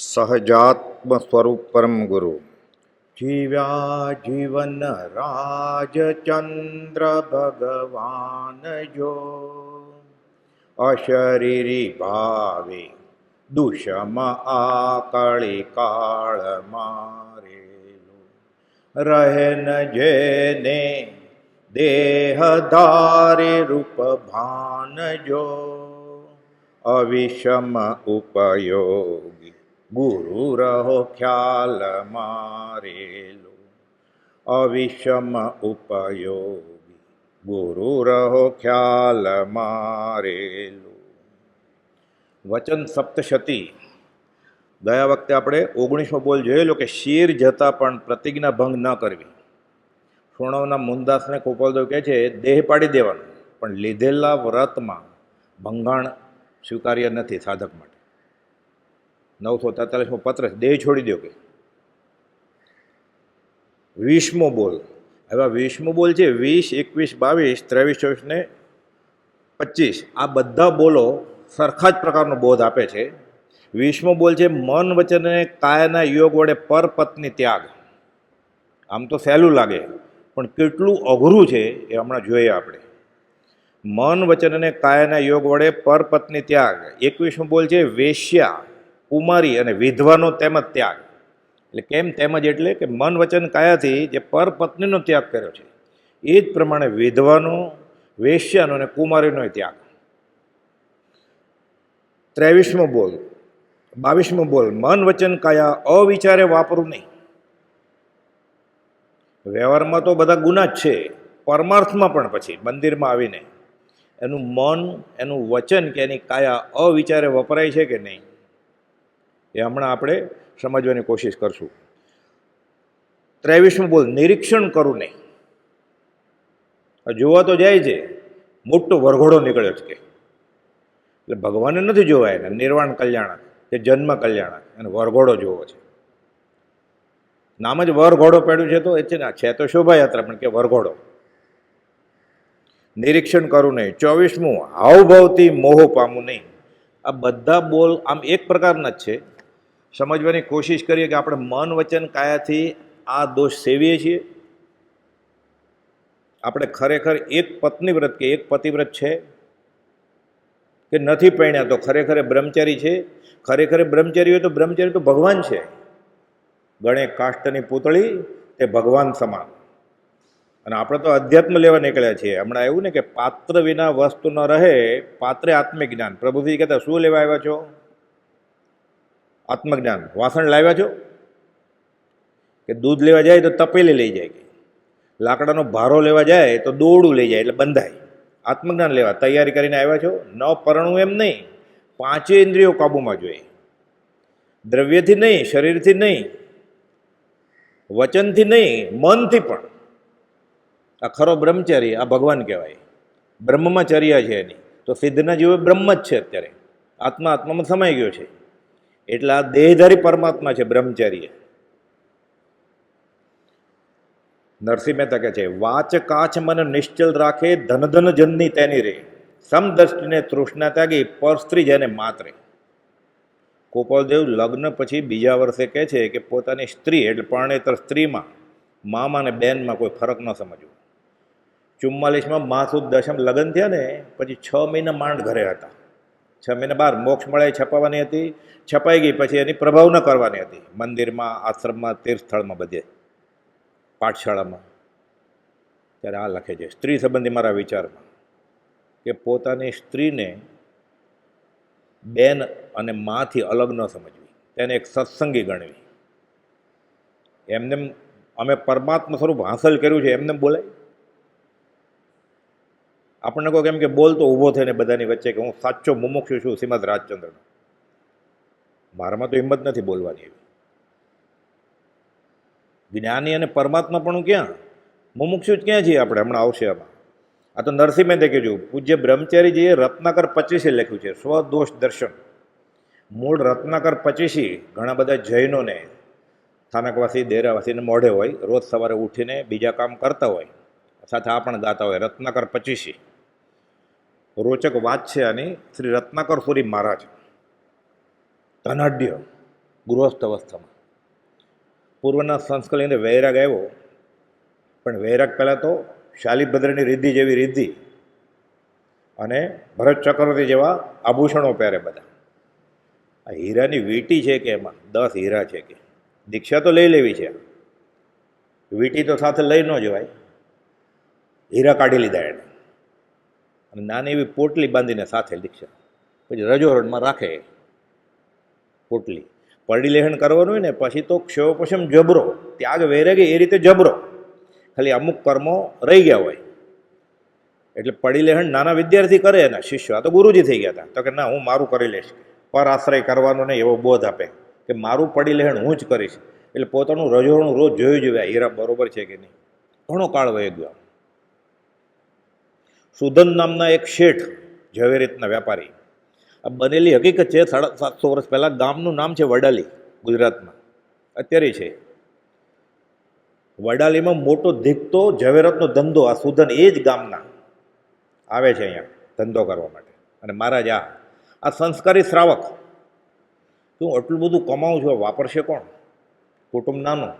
સહજાત્મ સ્વરૂપ પરમ ગુરુ જીવ્યા જીવન રાજચંદ્ર ભગવાન જો અશરીરી ભાવે દુષમ આકળી કાળ મારેલો રહે ન જેને દેહ ધારે રૂપ ભાન જો અવિષમ ઉપયોગી ગુરુ રહો ખ્યાલ મારેલો અવિષમ ઉપયોગી ગુરુ રહો ખ્યાલ મારેલો. વચન સપ્તશતી ગયા વખતે આપણે 19મો બોલ જોયેલો કે શિર જતાં પણ પ્રતિજ્ઞા ભંગ ન કરવી. સોણવના મુંદાસને ગોપાલદેવ કહે છે દેહ પાડી દેવાનો, પણ લીધેલા વ્રતમાં ભંગાણ સ્વીકાર્ય નથી સાધક માટે. 943મો પત્ર દેહ છોડી દો કે 20મો બોલ. હવે 20મો બોલ છે 20, 21, 22, 23, 24 ને 25 આ બધા બોલો સરખા જ પ્રકારનો બોધ આપે છે. 20મો બોલ છે મન વચન અને કાયાના યોગ વડે પરપત્ની ત્યાગ. આમ તો સહેલું લાગે પણ કેટલું અઘરું છે એ હમણાં જોઈએ આપણે. મન વચન અને કાયાના યોગ વડે પરપત્ની ત્યાગ. 21મો બોલ છે વેશ્યા, કુમારી અને વિધવાનો તેમજ ત્યાગ. એટલે કેમ તેમજ એટલે કે મન વચન કાયાથી જે પરપત્નીનો ત્યાગ કર્યો છે એ જ પ્રમાણે વિધવાનો, વેશ્યાનો અને કુમારીનો ત્યાગ. 23મો બોલ. 22મો બોલ મન વચન કાયા અવિચારે વાપરું નહીં. વ્યવહારમાં તો બધા ગુના જ છે, પરમાર્થમાં પણ પછી મંદિરમાં આવીને એનું મન, એનું વચન કે એની કાયા અવિચારે વપરાય છે કે નહીં એ હમણાં આપણે સમજવાની કોશિશ કરશું. 23મો બોલ નિરીક્ષણ કરું નહીં. જોવા તો જાય છે, મોટો વરઘોડો નીકળ્યો છે કે એટલે ભગવાનને નથી જોવાય એને નિર્વાણ કલ્યાણક કે જન્મ કલ્યાણક અને વરઘોડો જોવો છે. નામ જ વરઘોડો પડ્યું છે તો એ છે તો શોભાયાત્રા પણ કે વરઘોડો. નિરીક્ષણ કરું નહીં. 24મો હાવભાવથી મોહ પામું નહીં. આ બધા બોલ આમ એક પ્રકારના જ છે. સમજવાની કોશિશ કરીએ કે આપણે મન વચન કાયાથી આ દોષ સેવીએ છીએ. આપણે ખરેખર એક પત્ની વ્રત કે એક પતિવ્રત છે કે નથી પરણ્યા તો ખરેખર બ્રહ્મચારી છે. ખરેખર બ્રહ્મચારી હોય તો બ્રહ્મચારી તો ભગવાન છે. ગણે કાષ્ટની પૂતળી તે ભગવાન સમાન. અને આપણે તો અધ્યાત્મ લેવા નીકળ્યા છીએ. હમણાં એવું ને કે પાત્ર વિના વસ્તુ ન રહે, પાત્રે આત્મજ્ઞાન. પ્રભુજી કહેતા શું લેવા આવ્યા છો? આત્મજ્ઞાન. વાસણ લાવ્યા છો કે દૂધ લેવા જાય તો તપેલી લઈ જાય, લાકડાનો ભારો લેવા જાય તો દોરડું લઈ જાય એટલે બંધાય. આત્મજ્ઞાન લેવા તૈયારી કરીને આવ્યા છો. ન પરણવું એમ નહીં, 5 ઇન્દ્રિયો કાબૂમાં જોઈએ. દ્રવ્યથી નહીં, શરીરથી નહીં, વચનથી નહીં, મનથી પણ. આ ખરો બ્રહ્મચારી આ ભગવાન કહેવાય. બ્રહ્મમાં ચર્યા છે એની તો સિદ્ધના જીવો બ્રહ્મ જ છે. અત્યારે આત્મામાં સમાઈ ગયો છે એટલે આ દેહધારી પરમાત્મા છે બ્રહ્મચારી. નરસિંહ મહેતા કહે છે વાચ કાચ મન નિશ્ચલ રાખે ધન ધન જનની તેની રે સમદ્રષ્ટિને તૃષ્ણા ત્યાગી પર સ્ત્રી જેને માત્રે. ગોપાલદેવ લગ્ન પછી બીજા વર્ષે કહે છે કે પોતાની સ્ત્રી એટલે પરણેતર સ્ત્રીમાં મામા અને બેનમાં કોઈ ફરક ન સમજવો. 44માં માસુદ દશમ લગ્ન થયા ને પછી 6 મહિના માંડ ઘરે હતા. 6 મહિના બહાર મોક્ષ મળે છપાવવાની હતી, છપાઈ ગઈ પછી એની પ્રભાવ ન કરવાની હતી. મંદિરમાં, આશ્રમમાં, તીર્થસ્થળમાં, બધે પાઠશાળામાં. ત્યારે આ લખે છે સ્ત્રી સંબંધી મારા વિચારમાં કે પોતાની સ્ત્રીને બેન અને માથી અલગ ન સમજવી, તેને એક સત્સંગી ગણવી. એમને અમે પરમાત્મા સ્વરૂપ હાંસલ કર્યું છે એમને બોલાય? આપણને કહો કેમ કે બોલતો ઊભો થઈને બધાની વચ્ચે કે હું સાચો મુમુક્ષુ છું શ્રીમદ રાજચંદ્રનો. મારામાં તો હિંમત નથી બોલવાની એવી. જ્ઞાની અને પરમાત્મા પણ ક્યાં, મુમુક્ષુ જ ક્યાં છીએ આપણે? હમણાં આવશે આમાં. આ તો નરસિંહ મહેતે કીધું. પૂજ્ય બ્રહ્મચારીજીએ રત્નાકર 25 લખ્યું છે સ્વદોષ દર્શન. મૂળ રત્નાકર 25 ઘણા બધા જૈનોને, સ્થાનકવાસી, દેરાવાસીને મોઢે હોય, રોજ સવારે ઉઠીને બીજા કામ કરતા હોય, સાથે આ પણ ગાતા હોય રત્નાકર 25. રોચક વાત છે આની. શ્રી રત્નાકર સુરી મહારાજ ધનાઢ્ય ગૃહસ્થ અવસ્થામાં. પૂર્વના સંસ્કૃતિને વૈરાગ આવ્યો, પણ વૈરાગ પહેલાં તો શાલિભદ્રની રિદ્ધિ જેવી રિદ્ધિ અને ભરત ચક્રવર્તી જેવા આભૂષણો પહેરે બધા. આ હીરાની વીંટી છે કે એમાં 10 હીરા છે કે દીક્ષા તો લઈ લેવી છે, વીંટી તો સાથે લઈ ન જવાય. હીરા કાઢી લીધા એણે અને નાની એવી પોટલી બાંધીને સાથે દીક્ષા, પછી રજોરણમાં રાખે પોટલી. પરિલેહન કરવાનું હોય ને પછી તો ક્ષયોપશમ જબરો, ત્યાગ વૈરાગી એ રીતે જબરો, ખાલી અમુક કર્મો રહી ગયા હોય એટલે પરિલેહન નાના વિદ્યાર્થી કરે એના શિષ્યો. આ તો ગુરુજી થઈ ગયા હતા, તો કે ના હું મારું કરી લઈશ, પર આશ્રય કરવાનો નહીં એવો બોધ આપે કે મારું પરિલેહન હું જ કરીશ. એટલે પોતાનું રજોરણું રોજ જોયું જોઈએ આ હીરા બરોબર છે કે નહીં. ઘણો કાળ વહી ગયો. સુદન નામના એક શેઠ ઝવેરીતના વેપારી, આ બનેલી હકીકત છે. 750 વર્ષ પહેલાં ગામનું નામ છે વડાલી, ગુજરાતમાં અત્યારે છે. વડાલીમાં મોટો ધીકતો ઝવેરતનો ધંધો, આ સુદન એ જ ગામના આવે છે અહીંયા ધંધો કરવા માટે. અને મહારાજ આ સંસ્કારી શ્રાવક, તું આટલું બધું કમાવું છું, વાપરશે કોણ? કુટુંબ નાનું,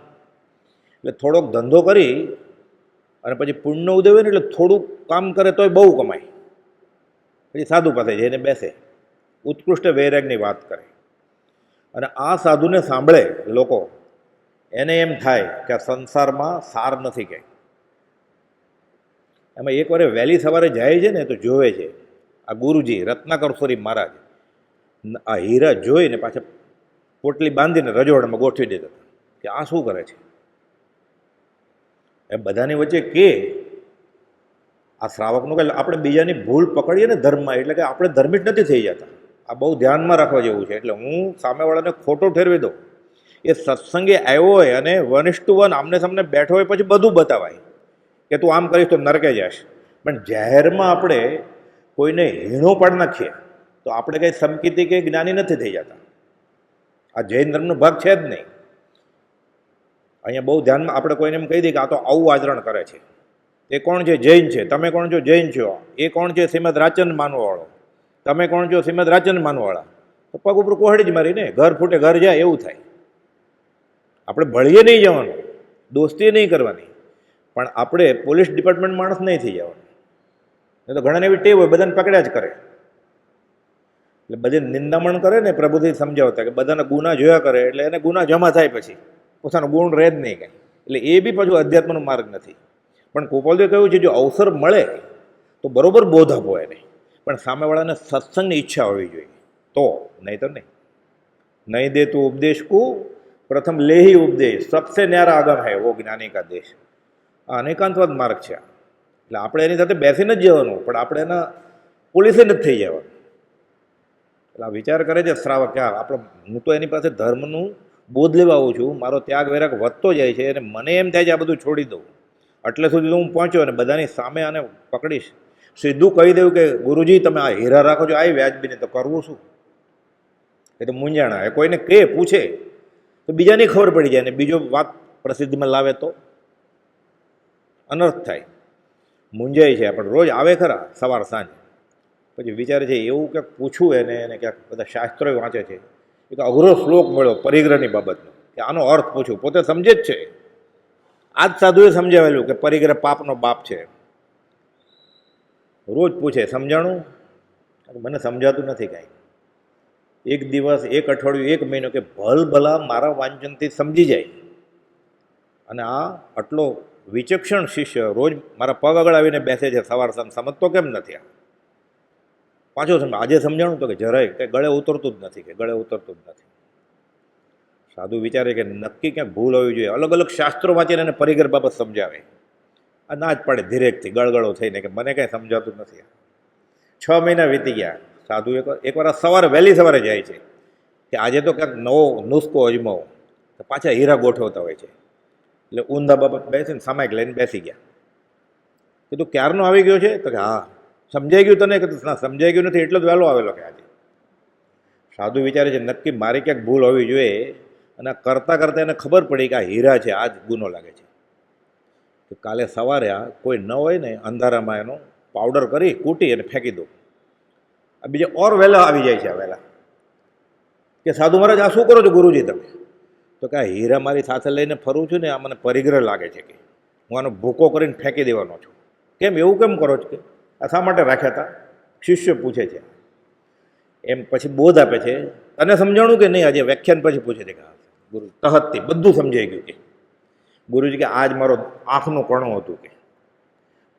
એટલે થોડોક ધંધો કરી અને પછી પુણ્ય ઉદય હોય ને એટલે થોડુંક કામ કરે તોય બહુ કમાય. પછી સાધુ પાસે જઈને બેસે, ઉત્કૃષ્ટ વૈરાગની વાત કરે. અને આ સાધુને સાંભળે લોકો, એને એમ થાય કે આ સંસારમાં સાર નથી કંઈ. એમાં એક વાર વહેલી સવારે જાય છે ને તો જોવે છે આ ગુરુજી રત્નાકર સ્વરી મહારાજ આ હીરા જોઈને પાછા પોટલી બાંધીને રજોડામાં ગોઠવી દેતા કે આ શું કરે છે. એ બધાની વચ્ચે કે આ શ્રાવકનું કે આપણે બીજાની ભૂલ પકડીએ ને ધર્મમાં, એટલે કે આપણે ધર્મિક નથી થઈ જતા. આ બહુ ધ્યાનમાં રાખવા જેવું છે. એટલે હું સામેવાળાને ખોટો ઠેરવી દઉં. એ સત્સંગે આવ્યો હોય અને 1:1 આમને સામને બેઠો હોય પછી બધું બતાવાય કે તું આમ કરીશ તો નરકે જશ. પણ જાહેરમાં આપણે કોઈને હીણો પાડી નાખીએ તો આપણે કંઈ સમકીતિ કે જ્ઞાની નથી થઈ જતા. આ જૈન ધર્મનો ભાગ છે જ નહીં. અહીંયા બહુ ધ્યાનમાં આપણે કોઈને એમ કહી દઈએ કે આ તો આવું આચરણ કરે છે. એ કોણ છે? જૈન છે. તમે કોણ છો? જૈન છો. એ કોણ છે? શ્રીમદ રાજચંદ માનવાવાળો. તમે કોણ છો? શ્રીમદ રાજચંદ માનવાવાળા. તો પગ ઉપર કોહડી જ મારીને ઘર ફૂટે ઘર જાય એવું થાય. આપણે ભળીએ નહીં જવાનું, દોસ્તી નહીં કરવાની, પણ આપણે પોલીસ ડિપાર્ટમેન્ટ માણસ નહીં થઈ જવાનું. નહીં તો ઘણાને એવી ટેવ હોય બધાને પકડ્યા જ કરે. એટલે બધે નિંદામણ કરે ને પ્રભુથી સમજાવતા કે બધાના ગુના જોયા કરે એટલે એને ગુના જમા થાય, પછી પોતાનો ગુણ રહે જ નહીં કંઈ. એટલે એ બી પાછું અધ્યાત્મનો માર્ગ નથી. પણ ગોપાલદેવે કહ્યું છે જો અવસર મળે તો બરોબર બોધ આપો એને, પણ સામેવાળાને સત્સંગની ઈચ્છા હોવી જોઈએ તો, નહીં તો નહીં. નહીં દે તું ઉપદેશ કો પ્રથમ લેહી ઉપદેશ, સબસે ન્યારા આગમ હૈ વો જ્ઞાની કા દેશ. આ અનેકાંતવાદ માર્ગ છે. એટલે આપણે એની સાથે બેસીને જ જવાનું, પણ આપણે એના પોલીસે નથી થઈ જવાનું. એટલે આ વિચાર કરે છે શ્રાવક કે આપણે હું તો એની પાસે ધર્મનું બોધ લેવા આવું છું, મારો ત્યાગ વૈરાગ વધતો જાય છે અને મને એમ થાય છે આ બધું છોડી દઉં. એટલે સુધી હું પહોંચ્યો અને બધાની સામે આને પકડીશ, સીધું કહી દઉં કે ગુરુજી તમે આ હીરા રાખો છો આ વ્યાજબીને, તો કરવું શું? એ તો મૂંઝાણા. એ કોઈને કહે પૂછે તો બીજાની ખબર પડી જાય ને બીજો વાત પ્રસિદ્ધિમાં લાવે તો અનર્થ થાય. મૂંઝાય છે. પણ રોજ આવે ખરા સવાર સાંજ, પછી વિચારે છે એવું ક્યાંક પૂછવું એને ક્યાંક બધા શાસ્ત્રો વાંચે છે. એક અઘરો શ્લોક મળ્યો પરિગ્રહની બાબતનો કે આનો અર્થ પૂછું. પોતે સમજે જ છે. આ જ સાધુએ સમજાવેલું કે પરિગ્રહ પાપનો બાપ છે. રોજ પૂછે સમજાણું, મને સમજાતું નથી કાંઈ. એક દિવસ, એક અઠવાડિયું, એક મહિનો કે ભલ ભલા મારા વાંચનથી સમજી જાય. અને આ આટલો વિચક્ષણ શિષ્ય રોજ મારા પગ આગળ આવીને બેસે છે સવાર સાંજ, સમજતો કેમ નથી? આ પાછો આજે સમજાણું તો કે જરાય કે ગળે ઉતરતું જ નથી, કે ગળે ઉતરતું જ નથી. સાધુ વિચારે કે નક્કી ક્યાંક ભૂલ હોવી જોઈએ. અલગ અલગ શાસ્ત્રો વાંચીને એને પરિગ્રહ બાબત સમજાવે. આ ના જ પાડે ધીરેકથી ગળગળો થઈને કે મને કાંઈ સમજાતું નથી. 6 મહિના વીતી ગયા. સાધુ એકવાર સવારે વહેલી સવારે જાય છે કે આજે તો ક્યાંક નવો નુસ્ખો અજમાવો, તો પાછા હીરા ગોઠવતા હોય છે. એટલે ઊંધા બાબત બેસીને સામાયિક લઈને બેસી ગયા. કીધું ક્યારનો આવી ગયો છે? તો કે હા. સમજાઈ ગયું તને? કે ના સમજાઈ ગયું નથી, એટલો જ વહેલો આવેલો કે આજે. સાધુ વિચારે છે નક્કી મારી ક્યાંક ભૂલ હોવી જોઈએ. અને કરતાં કરતાં એને ખબર પડી કે આ હીરા છે, આ જ ગુનો લાગે છે. તો કાલે સવારે આ કોઈ ન હોય ને અંધારામાં એનો પાવડર કરી કૂટી અને ફેંકી દો. આ બીજા ઓર વહેલા આવી જાય છે. આ વહેલા કે સાધુ મહારાજ આ શું કરો છો ગુરુજી તમે? તો કે આ હીરા મારી સાથે લઈને ફરું છું ને આ મને પરિગ્રહ લાગે છે કે હું આનો ભૂકો કરીને ફેંકી દેવાનો છું. કેમ એવું કેમ કરો છો કે આ શા માટે રાખ્યા હતા? શિષ્ય પૂછે છે. એમ પછી બોધ આપે છે. તને સમજાણું કે નહીં? આજે વ્યાખ્યાન પછી પૂછે છે કે ગુરુ તહતથી બધું સમજાઈ ગયું કે ગુરુજી કે આજ મારો આંખનું કણું હતું કે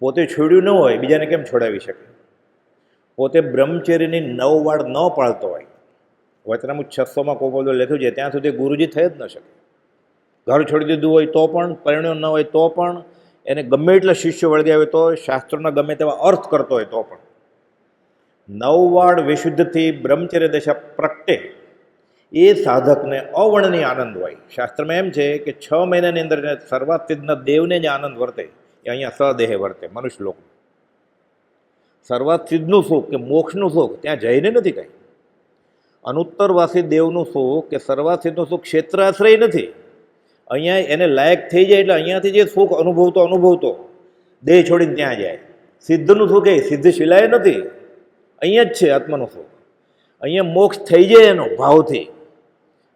પોતે છોડ્યું ન હોય બીજાને કેમ છોડાવી શકે? પોતે બ્રહ્મચર્યની 9 વાળ ન પાળતો હોય, વચનામૃત 600માં કોપોદો લખ્યું છે, ત્યાં સુધી ગુરુજી થઈ જ ન શકે. ઘર છોડી દીધું હોય તો પણ, પરિણ્યો ન હોય તો પણ, એને ગમે એટલા શિષ્યો વળગ્યા હોય તો, શાસ્ત્રોના ગમે તેવા અર્થ કરતો હોય તો પણ 9 વાળ વિશુદ્ધથી બ્રહ્મચર્ય દશા પ્રગટે એ સાધકને અવર્ણનીય આનંદ હોય. શાસ્ત્રમાં એમ છે કે 6 મહિનાની અંદર સર્વાસિદ્ધના દેવને જે આનંદ વર્તે એ અહીંયા સદેહે વર્તે મનુષ્ય લોક. સર્વાસિદ્ધનું સુખ કે મોક્ષનું સુખ ત્યાં જઈને નથી કાંઈ. અનુત્તરવાસી દેવનું સુખ કે સર્વાસિદ્ધનું સુખ ક્ષેત્રાશ્રય નથી. અહીંયા એને લાયક થઈ જાય એટલે અહીંયાથી જે સુખ અનુભવતો દેહ છોડીને ત્યાં જાય. સિદ્ધનું સુખ એ સિદ્ધ શિલાએ નથી, અહીંયા જ છે આત્માનું સુખ. અહીંયા મોક્ષ થઈ જાય એનો ભાવથી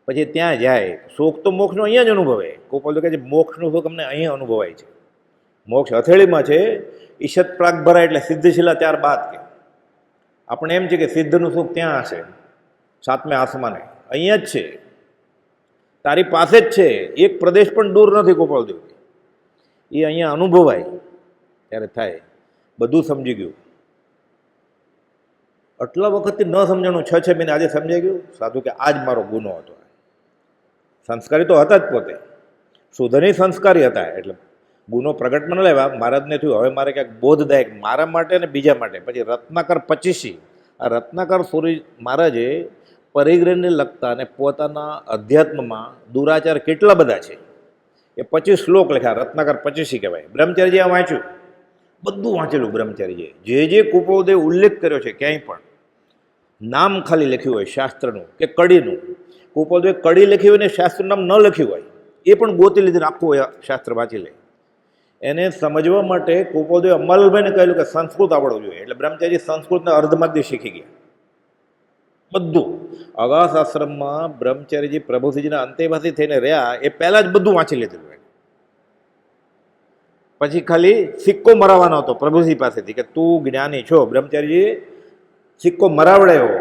પછી ત્યાં જાય. સુખ તો મોક્ષનું અહીંયા જ અનુભવે. કોઈ બોલતો કે મોક્ષનું સુખ અમને અહીંયા અનુભવાય છે. મોક્ષ હથેળીમાં છે, ઈશત પ્રાગ ભરાય એટલે સિદ્ધશિલા ત્યારબાદ કે આપણે એમ છે કે સિદ્ધનું સુખ ત્યાં હશે 7મે આસમાને. અહીંયા જ છે, તારી પાસે જ છે, એક પ્રદેશ પણ દૂર નથી. ગોપાલદેવ એ અહીંયા અનુભવાય ત્યારે થાય. બધું સમજી ગયું. આટલા વખતથી ન સમજાણું 6 મહિને આજે સમજાઈ ગયું. સાધુ કે આજ મારો ગુનો હતો. સંસ્કારી તો હતા જ પોતે, શુદ્ધની સંસ્કારી હતા એટલે ગુનો પ્રગટમાં ન લેવા. મહારાજને થયું હવે મારે ક્યાંક બોધદાયક મારા માટે અને બીજા માટે. પછી રત્નાકર 25 આ રત્નાકર સૂરી મહારાજે પરિગ્રહને લગતા અને પોતાના અધ્યાત્મમાં દુરાચાર કેટલા બધા છે એ 25 શ્લોક લખ્યા. રત્નાકર 25 કહેવાય. બ્રહ્મચારીજી આ વાંચ્યું, બધું વાંચેલું બ્રહ્મચારીજીએ. જે કુપોદેવ ઉલ્લેખ કર્યો છે ક્યાંય પણ નામ ખાલી લખ્યું હોય શાસ્ત્રનું કે કડીનું, કુપોદેવે કડી લખી હોય ને શાસ્ત્રનું નામ ન લખ્યું હોય એ પણ ગોતી લીધું આખું હોય શાસ્ત્ર વાંચી લે. એને સમજવા માટે કુપોદેવે અમલભાઈને કહેલું કે સંસ્કૃત આવડવું જોઈએ. એટલે બ્રહ્મચારી સંસ્કૃતને અર્ધમાંથી શીખી ગયા બધું. અગાસ આશ્રમમાં બ્રહ્મચારીજી પ્રભુજીના અંતેવાસી થઈને રહ્યા એ પહેલાં જ બધું વાંચી લીધેલું. પછી ખાલી સિક્કો મરાવવાનો હતો પ્રભુજી પાસેથી કે તું જ્ઞાની છો. બ્રહ્મચારીજીએ સિક્કો મરાવડાયો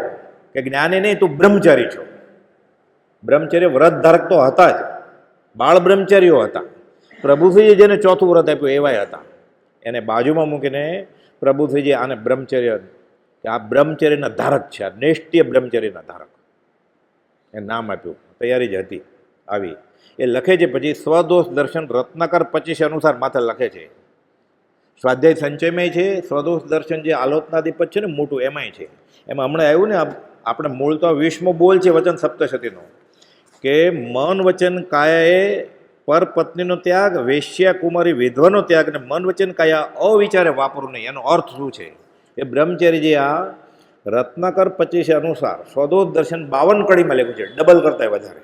કે જ્ઞાની નહીં, તું બ્રહ્મચારી છો. બ્રહ્મચર્ય વ્રત ધારક તો હતા જ, બાળ બ્રહ્મચારીઓ હતા. પ્રભુશ્રીએ જેને ચોથું વ્રત આપ્યું એવાય હતા. એને બાજુમાં મૂકીને પ્રભુશ્રીજી આને બ્રહ્મચર્ય કે આ બ્રહ્મચર્યના ધારક છે, આ નૈષ્ઠ્ય બ્રહ્મચર્યના ધારક એ નામ આપ્યું. તૈયારી જ હતી આવી. એ લખે છે પછી સ્વદોષ દર્શન રત્નાકર 25 અનુસાર માથે લખે છે. સ્વાધ્યાય સંચયમાં છે સ્વદોષ દર્શન, જે આલોચનાદિપદ છે ને મોટું એમાંય છે. એમાં હમણાં આવ્યું ને આપણે મૂળ તો 20મો બોલ છે વચન સપ્તશતીનો કે મન વચન કાયાએ પર પત્નીનો ત્યાગ, વેશ્યા કુમારી વિધવાનો ત્યાગ અને મન વચન કાયા અવિચારે વાપરવું નહીં. એનો અર્થ શું છે? એ બ્રહ્મચર્યજી આ રત્નાકર 25 અનુસાર સ્વદોષ દર્શન 52 કડીમાં લખ્યું છે, ડબલ કરતા વધારે.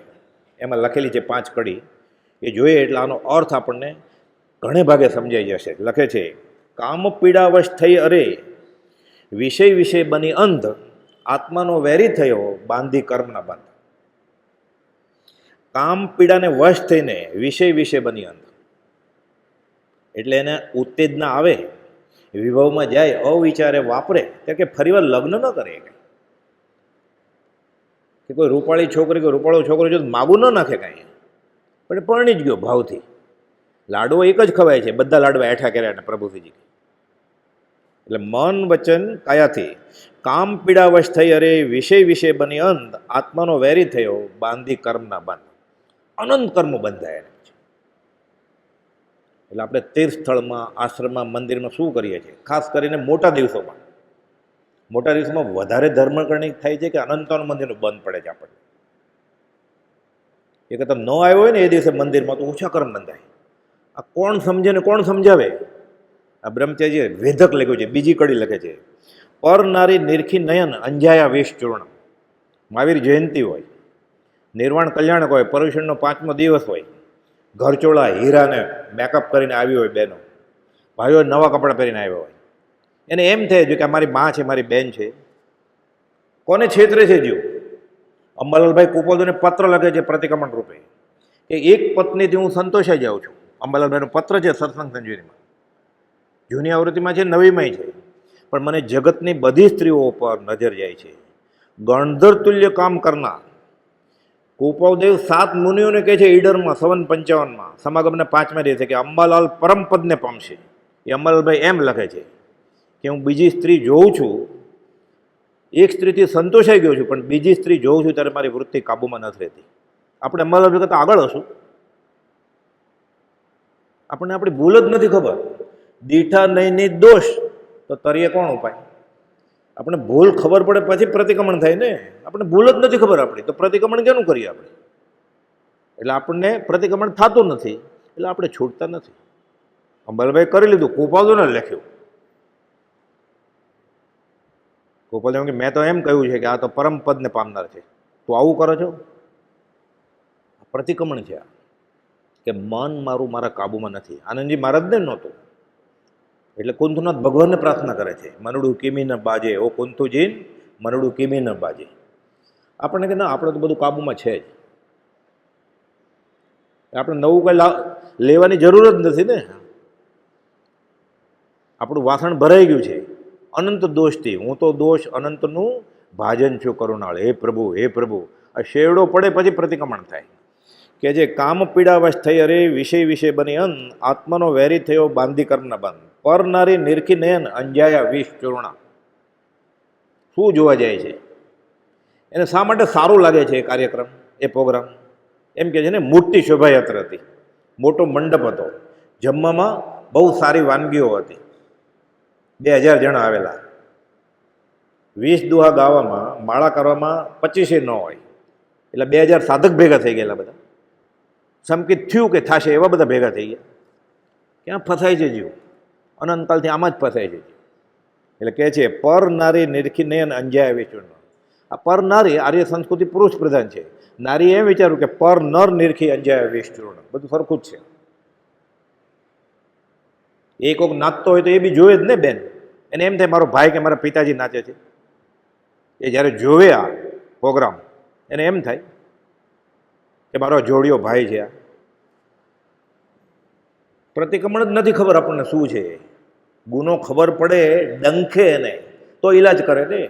એમાં લખેલી છે 5 કડી. એ જોઈએ એટલે આનો અર્થ આપણને ઘણે ભાગે સમજાઈ જશે. લખે છે કામ પીડાવશ થઈ અરે વિષય વિષય બની અંધ, આત્માનો વેરી થયો બાંધી કર્મના બંધ. કામ પીડાને વશ થઈને વિષય વિષય બની અંધ એટલે એને ઉત્તેજના આવે, વિભવમાં જાય, અવિચારે વાપરે. કે ફરીવાર લગ્ન ન કરે કે કોઈ રૂપાળી છોકરી કોઈ રૂપાળો છોકરો જો માગું ન નાખે કાંઈ, પણ પરણી જ ગયો ભાવથી. લાડવો એક જ ખવાય છે, બધા લાડવા એઠા કર્યા પ્રભુજીજી. એટલે મન વચન કાયાથી કામ પીડાવશ થઈ અરે વિષય વિષય બની અંધ, આત્માનો વેરી થયો બાંધી કર્મના બંધ. અનંત કર્મો બંધાય. એટલે આપણે તીર્થ સ્થળમાં, આશ્રમમાં, મંદિરમાં શું કરીએ છીએ? ખાસ કરીને મોટા દિવસોમાં વધારે ધર્મકરણી થાય છે કે અનંતાનું મંદિરનું બંધ પડે છે આપણને. એ કરતાં ન આવ્યો હોય ને એ દિવસે મંદિરમાં તો ઓછા કર્મ બંધાય. આ કોણ સમજે ને કોણ સમજાવે? આ બ્રહ્મચારીએ વેધક લખ્યું છે. બીજી કડી લખે છે પર નારી નિરખી નયન અંજાયા વેશ ચૂર્ણ. મહાવીર જયંતિ હોય, નિર્વાણ કલ્યાણક હોય, પર્યુષણનો 5મો દિવસ હોય, ઘરચોળા હીરાને મેકઅપ કરીને આવી હોય બહેનો, ભાઈઓ નવા કપડાં પહેરીને આવ્યા હોય. એને એમ થાય જો કે મારી મા છે, મારી બેન છે. કોને છેતરે છે જીવ? અંબાલાલભાઈ કુપોદને પત્ર લખે છે પ્રતિક્રમણ રૂપે કે એક પત્નીથી હું સંતોષાઈ જાઉં છું. અંબાલાલભાઈનો પત્ર છે સત્સંગ સંજીવનીમાં, જૂની આવૃત્તિમાં છે, નવીમાં છે. પણ મને જગતની બધી સ્ત્રીઓ પર નજર જાય છે. ગણધર તુલ્ય કામ કરનાર કુપાવદેવ 7 મુનિઓને કહે છે ઈડરમાં 57-55 સમાગમના 5મા દિવસે કે અંબાલાલ પરમપદને પામશે. એ અંબાલાલભાઈ એમ લખે છે કે હું બીજી સ્ત્રી જોઉં છું, એક સ્ત્રીથી સંતોષાઈ ગયો છું, પણ બીજી સ્ત્રી જોઉં છું ત્યારે મારી વૃત્તિ કાબૂમાં નથી રહેતી. આપણે અંબાલાલભાઈ કરતાં આગળ હશું. આપણને આપણી ભૂલ જ નથી ખબર. દીઠા નહીં દોષ તો તરીએ કોણ ઉપાય? આપણે ભૂલ ખબર પડે પછી પ્રતિક્રમણ થાય ને. આપણે ભૂલ જ નથી ખબર આપણી, તો પ્રતિક્રમણ કેનું કરીએ આપણે? એટલે આપણને પ્રતિક્રમણ થતું નથી, એટલે આપણે છૂટતા નથી. અંબાલાલભાઈ કરી લીધું, કુપાવદોને લખ્યું. કુપાવદો કે મેં તો એમ કહ્યું છે કે આ તો પરમ પદને પામનાર છે, તો આવું કરો છો? પ્રતિક્રમણ છે આ, કે મન મારું મારા કાબુમાં નથી. આનંદજી મહારાજને નહોતું, એટલે કુંથનાથ ભગવાનને પ્રાર્થના કરે છે, મનડું કિમી ન બાજે, ઓ કુંથુજીન મનડું કિમી ન બાજે. આપણને કે ના, આપણે તો બધું કાબુમાં છે જ, આપણે નવું કંઈ લેવાની જરૂર જ નથી ને. આપણું વાસણ ભરાઈ ગયું છે અનંત દોષથી. હું તો દોષ અનંતનું ભાજન છું કરુણાળ. હે પ્રભુ, હે પ્રભુ. આ શેરડો પડે પછી પ્રતિક્રમણ થાય કે જે કામ પીડાવશ થઈ અરે વિષય વિષય બની અન, આત્માનો વેરી થયો બાંધી કર્મના બંધ, પર નારી નિરખી નયન અંજાયા વિષ ચૂર્ણા. શું જોવા જાય છે એને? શા માટે સારું લાગે છે એ કાર્યક્રમ, એ પ્રોગ્રામ? એમ કે છે ને, મોટી શોભાયાત્રા હતી, મોટો મંડપ હતો, જમવામાં બહુ સારી વાનગીઓ હતી, 2000 જણા આવેલા, 20 દુહા ગાવામાં, માળા કરવામાં 25 ન હોય, એટલે 2000 સાધક ભેગા થઈ ગયેલા. બધા સમકિત થયું કે થશે એવા બધા ભેગા થઈ ગયા. ક્યાં ફસાય છે જીવ? અનંતકાલથી આમાં જ ફસાય છે. એટલે કહે છે પર નારી નિરખી નયન અંજાય વિચૂર્ણ. આ પર નારી આર્ય સંસ્કૃતિ પુરુષ પ્રધાન છે. નારી એમ વિચારું કે પર નર નિરખી અંજાય વિચૂર્ણ, બધું સરખું જ છે. એક કોક નાચતો હોય તો એ બી જોવે જ ને બેન. એને એમ થાય મારો ભાઈ કે મારા પિતાજી નાચે છે. એ જ્યારે જોવે આ પ્રોગ્રામ એને એમ થાય કે મારો જોડિયો ભાઈ છે. આ પ્રતિક્રમણ જ નથી ખબર આપણને શું છે. ગુનો ખબર પડે ડંખે એને તો ઈલાજ કરે ને.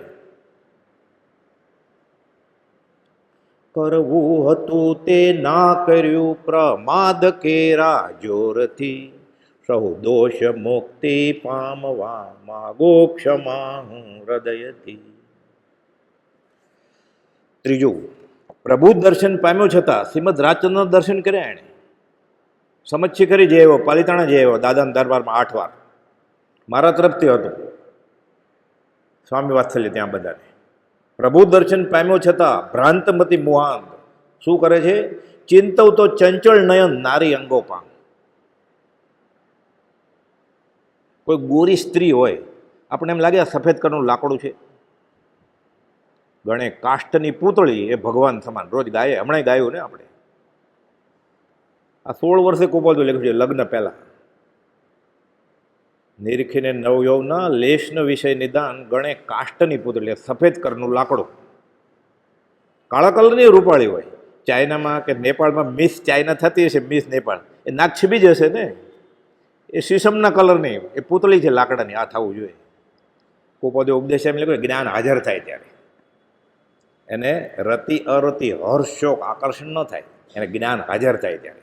કરવું હતું તે ના કર્યું પ્રમાદ કેરા જોરથી, સહુ દોષ મુક્તિ પામવા માગો ક્ષમા હું હૃદયથી. ત્રીજું, પ્રભુ દર્શન પામ્યો છતાં શ્રીમદ રાજચંદ્ર દર્શન કર્યા એણે. સમજથી કરી જઈ આવ્યો, પાલિતાણા જઈ આવ્યો, દાદાના દરબારમાં 8 વાર મારા તરફથી હતું. સ્વામી વાત્સલ્ય ત્યાં બધાને. પ્રભુ દર્શન પામ્યો છતાં ભ્રાંતમતી મુહાંત શું કરે છે? ચિંતવ તો ચંચળ નયન નારી અંગોપાંગ. કોઈ ગોરી સ્ત્રી હોય, આપણે એમ લાગે આ સફેદ કલરનું લાકડું છે. ગણે કાષ્ટની પૂતળી એ ભગવાન સમાન. રોજ ગાય, હમણાં ગાયું ને આપણે. આ 16 વર્ષે કુપાવદો લખ્યું છે લગ્ન પહેલા. નિરખીને નવયૌવના લેશન વિષય નિદાન, ગણે કાષ્ટની પૂતળી, સફેદ કલરનું લાકડું. કાળા કલરની રૂપાળી હોય. ચાઇનામાં કે નેપાળમાં મિસ ચાઇના થતી હશે, મિસ નેપાળ, એ નાક છીબી જ હશે ને. એ શીશમના કલરની એ પૂતળી છે લાકડાની. આ થવું જોઈએ. કુપાવદે ઉપદેશ એમ લખ્યું, જ્ઞાન હાજર થાય ત્યારે એને રતિ અરતિ હર્ષ શોક આકર્ષણ ન થાય, એને જ્ઞાન હાજર થાય ત્યારે.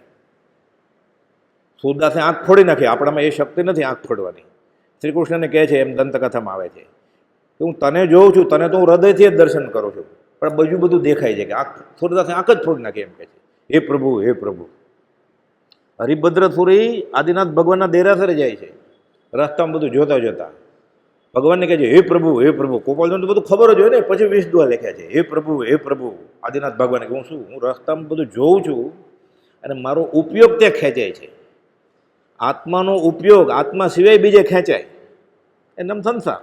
સૂરદાસે આંખ ફોડી નાખી, આપણામાં એ શક્તિ નથી આંખ ફોડવાની. શ્રી કૃષ્ણને કહે છે એમ દંતકથામાં આવે છે કે હું તને જોઉં છું, તને તો હું હૃદયથી જ દર્શન કરું છું, પણ બીજું બધું દેખાય છે. કે આંખ, સૂરદાસે આંખ જ ફોડી નાખી. એમ કહે છે હે પ્રભુ, હે પ્રભુ. હરિભદ્ર સુરી આદિનાથ ભગવાનના દેરાસરે જાય છે, રસ્તામાં બધું જોતા જોતા ભગવાનને કહે છે હે પ્રભુ, હે પ્રભુ. કુપાલજીને તો બધું ખબર જ હોય ને, પછી 20 દુહા લખ્યા છે. હે પ્રભુ, હે પ્રભુ. આદિનાથ ભગવાને કે હું શું, હું રસ્તામાં બધું જોઉં છું અને મારો ઉપયોગ ત્યાં ખેંચાય છે. આત્માનો ઉપયોગ, આત્મા સિવાય બીજે ખેંચાય, એમ સંસાર.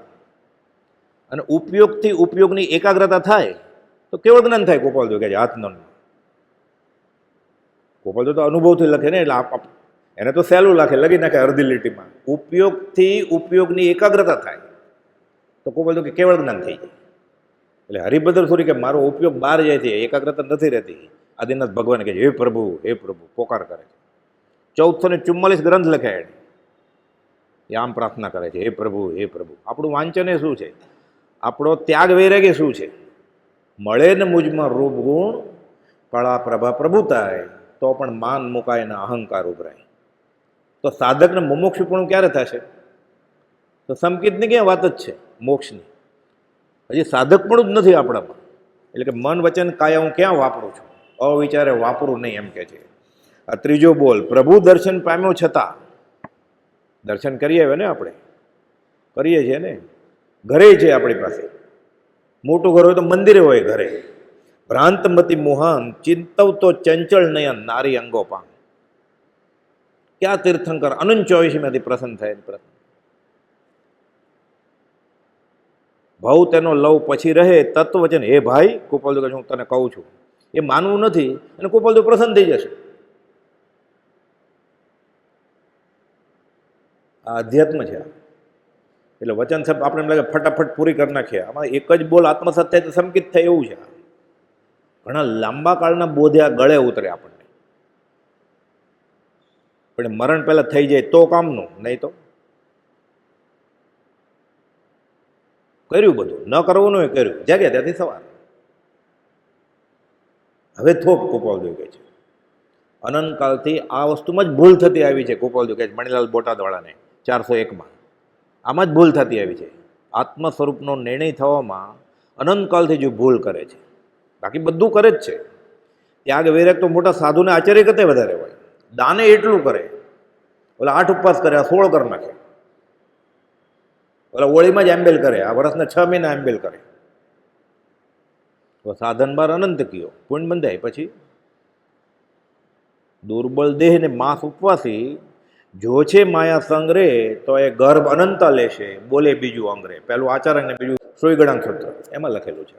અને ઉપયોગથી ઉપયોગની એકાગ્રતા થાય તો કેવળ જ્ઞાન થાય. ગોપાલજો કહે છે આત્મન. ગોપાલજો તો અનુભવથી લખે ને, એટલે એને તો સહેલું લખે, લખી નાખે અડધી લીટીમાં. ઉપયોગથી ઉપયોગની એકાગ્રતા થાય તો ગોપાલજો કે કેવળ જ્ઞાન થઈ જાય. એટલે હરિભદ્ર સુરી કે મારો ઉપયોગ બહાર જાય છે, એકાગ્રતા નથી રહેતી. આદિનાથ ભગવાન કહે છે હે પ્રભુ પોકાર કરે છે. 1444 ગ્રંથ લખ્યા એને, એ આમ પ્રાર્થના કરે છે હે પ્રભુ. આપણું વાંચન એ શું છે? આપણો ત્યાગ વૈરાગ્ય શું છે? મળે ને મુજમાં રૂપ ગુણ, કળા પ્રભા પ્રભુતાય, તો પણ માન મુકાય ને અહંકાર ઉભરાય. તો સાધકને મુમુક્ષુપણું ક્યારે થશે? તો સંકિતની ક્યાં વાત જ છે મોક્ષની? હજી સાધક પણ જ નથી આપણામાં. એટલે કે મન વચન કાયા હું ક્યાં વાપરું છું? અવિચારે વાપરું નહીં એમ કે છે. આ ત્રીજો બોલ, પ્રભુ દર્શન પામ્યો છતાં, દર્શન કરીએ હવે ને આપણે, કરીએ છીએ ને, ઘરે છે આપણી પાસે, મોટું ઘર હોય તો મંદિરે હોય, ઘરે ભ્રાંતમતી મોહન ચિંતવ તો ચંચળ નયન નારી અંગોપાંગ. ક્યાં તીર્થંકર અનંત 24માંથી પ્રસન્ન થાય? ભાવ તેનો લવ પછી રહે તત્વચન. હે ભાઈ, ગોપાલદેવ કહે હું તને કહું છું, એ માનવું નથી અને ગોપાલદેવ પ્રસન્ન થઈ જશે. આ અધ્યાત્મ છે. એટલે વચન સાહેબ આપણે એમ લાગે ફટાફટ પૂરી કરી નાખીએ, આમાં એક જ બોલ આત્મસત્ય થાય તો સંકિત થાય એવું છે. ઘણા લાંબા કાળના બોધ્યા ગળે ઉતરે આપણને, પણ મરણ પહેલા થઈ જાય તો કામનું, નહીં તો કર્યું બધું, ન કરવાનું એ કર્યું, જાગ્યા ત્યાંથી સવાર. હવે થોપ ગોપાલદેવ કહે છે અનંતકાળથી આ વસ્તુમાં જ ભૂલ થતી આવી છે. ગોપાલદેવ કહે છે મણિલાલ બોટાદવાળાને 401માં આમાં જ ભૂલ થતી આવી છે. આત્મ સ્વરૂપનો નિર્ણય થવામાં અનંતકાળથી જો ભૂલ કરે છે, બાકી બધું કરે જ છે. ત્યાગ વૈરાગ તો મોટા સાધુને આચાર્ય કરતા વધારે હોય. દાને એટલું કરે, ઓલા 8 ઉપવાસ કરે, આ 16 કરી નાખે. ઓલા હોળીમાં જ એમ્બેલ કરે, આ વર્ષના 6 મહિના એમ્બેલ કરે. તો સાધન બાર અનંત કયો પુણ્ય બંધાય. પછી દુર્બળ દેહને માસ ઉપવાસી, જો છે માયા સંગ્રે તો એ ગર્ભ અનંતા લેશે, બોલે બીજું અંગ્રે. પેલું આચાર્ય ને બીજું સોયગણાંક સૂત્ર, એમાં લખેલું છે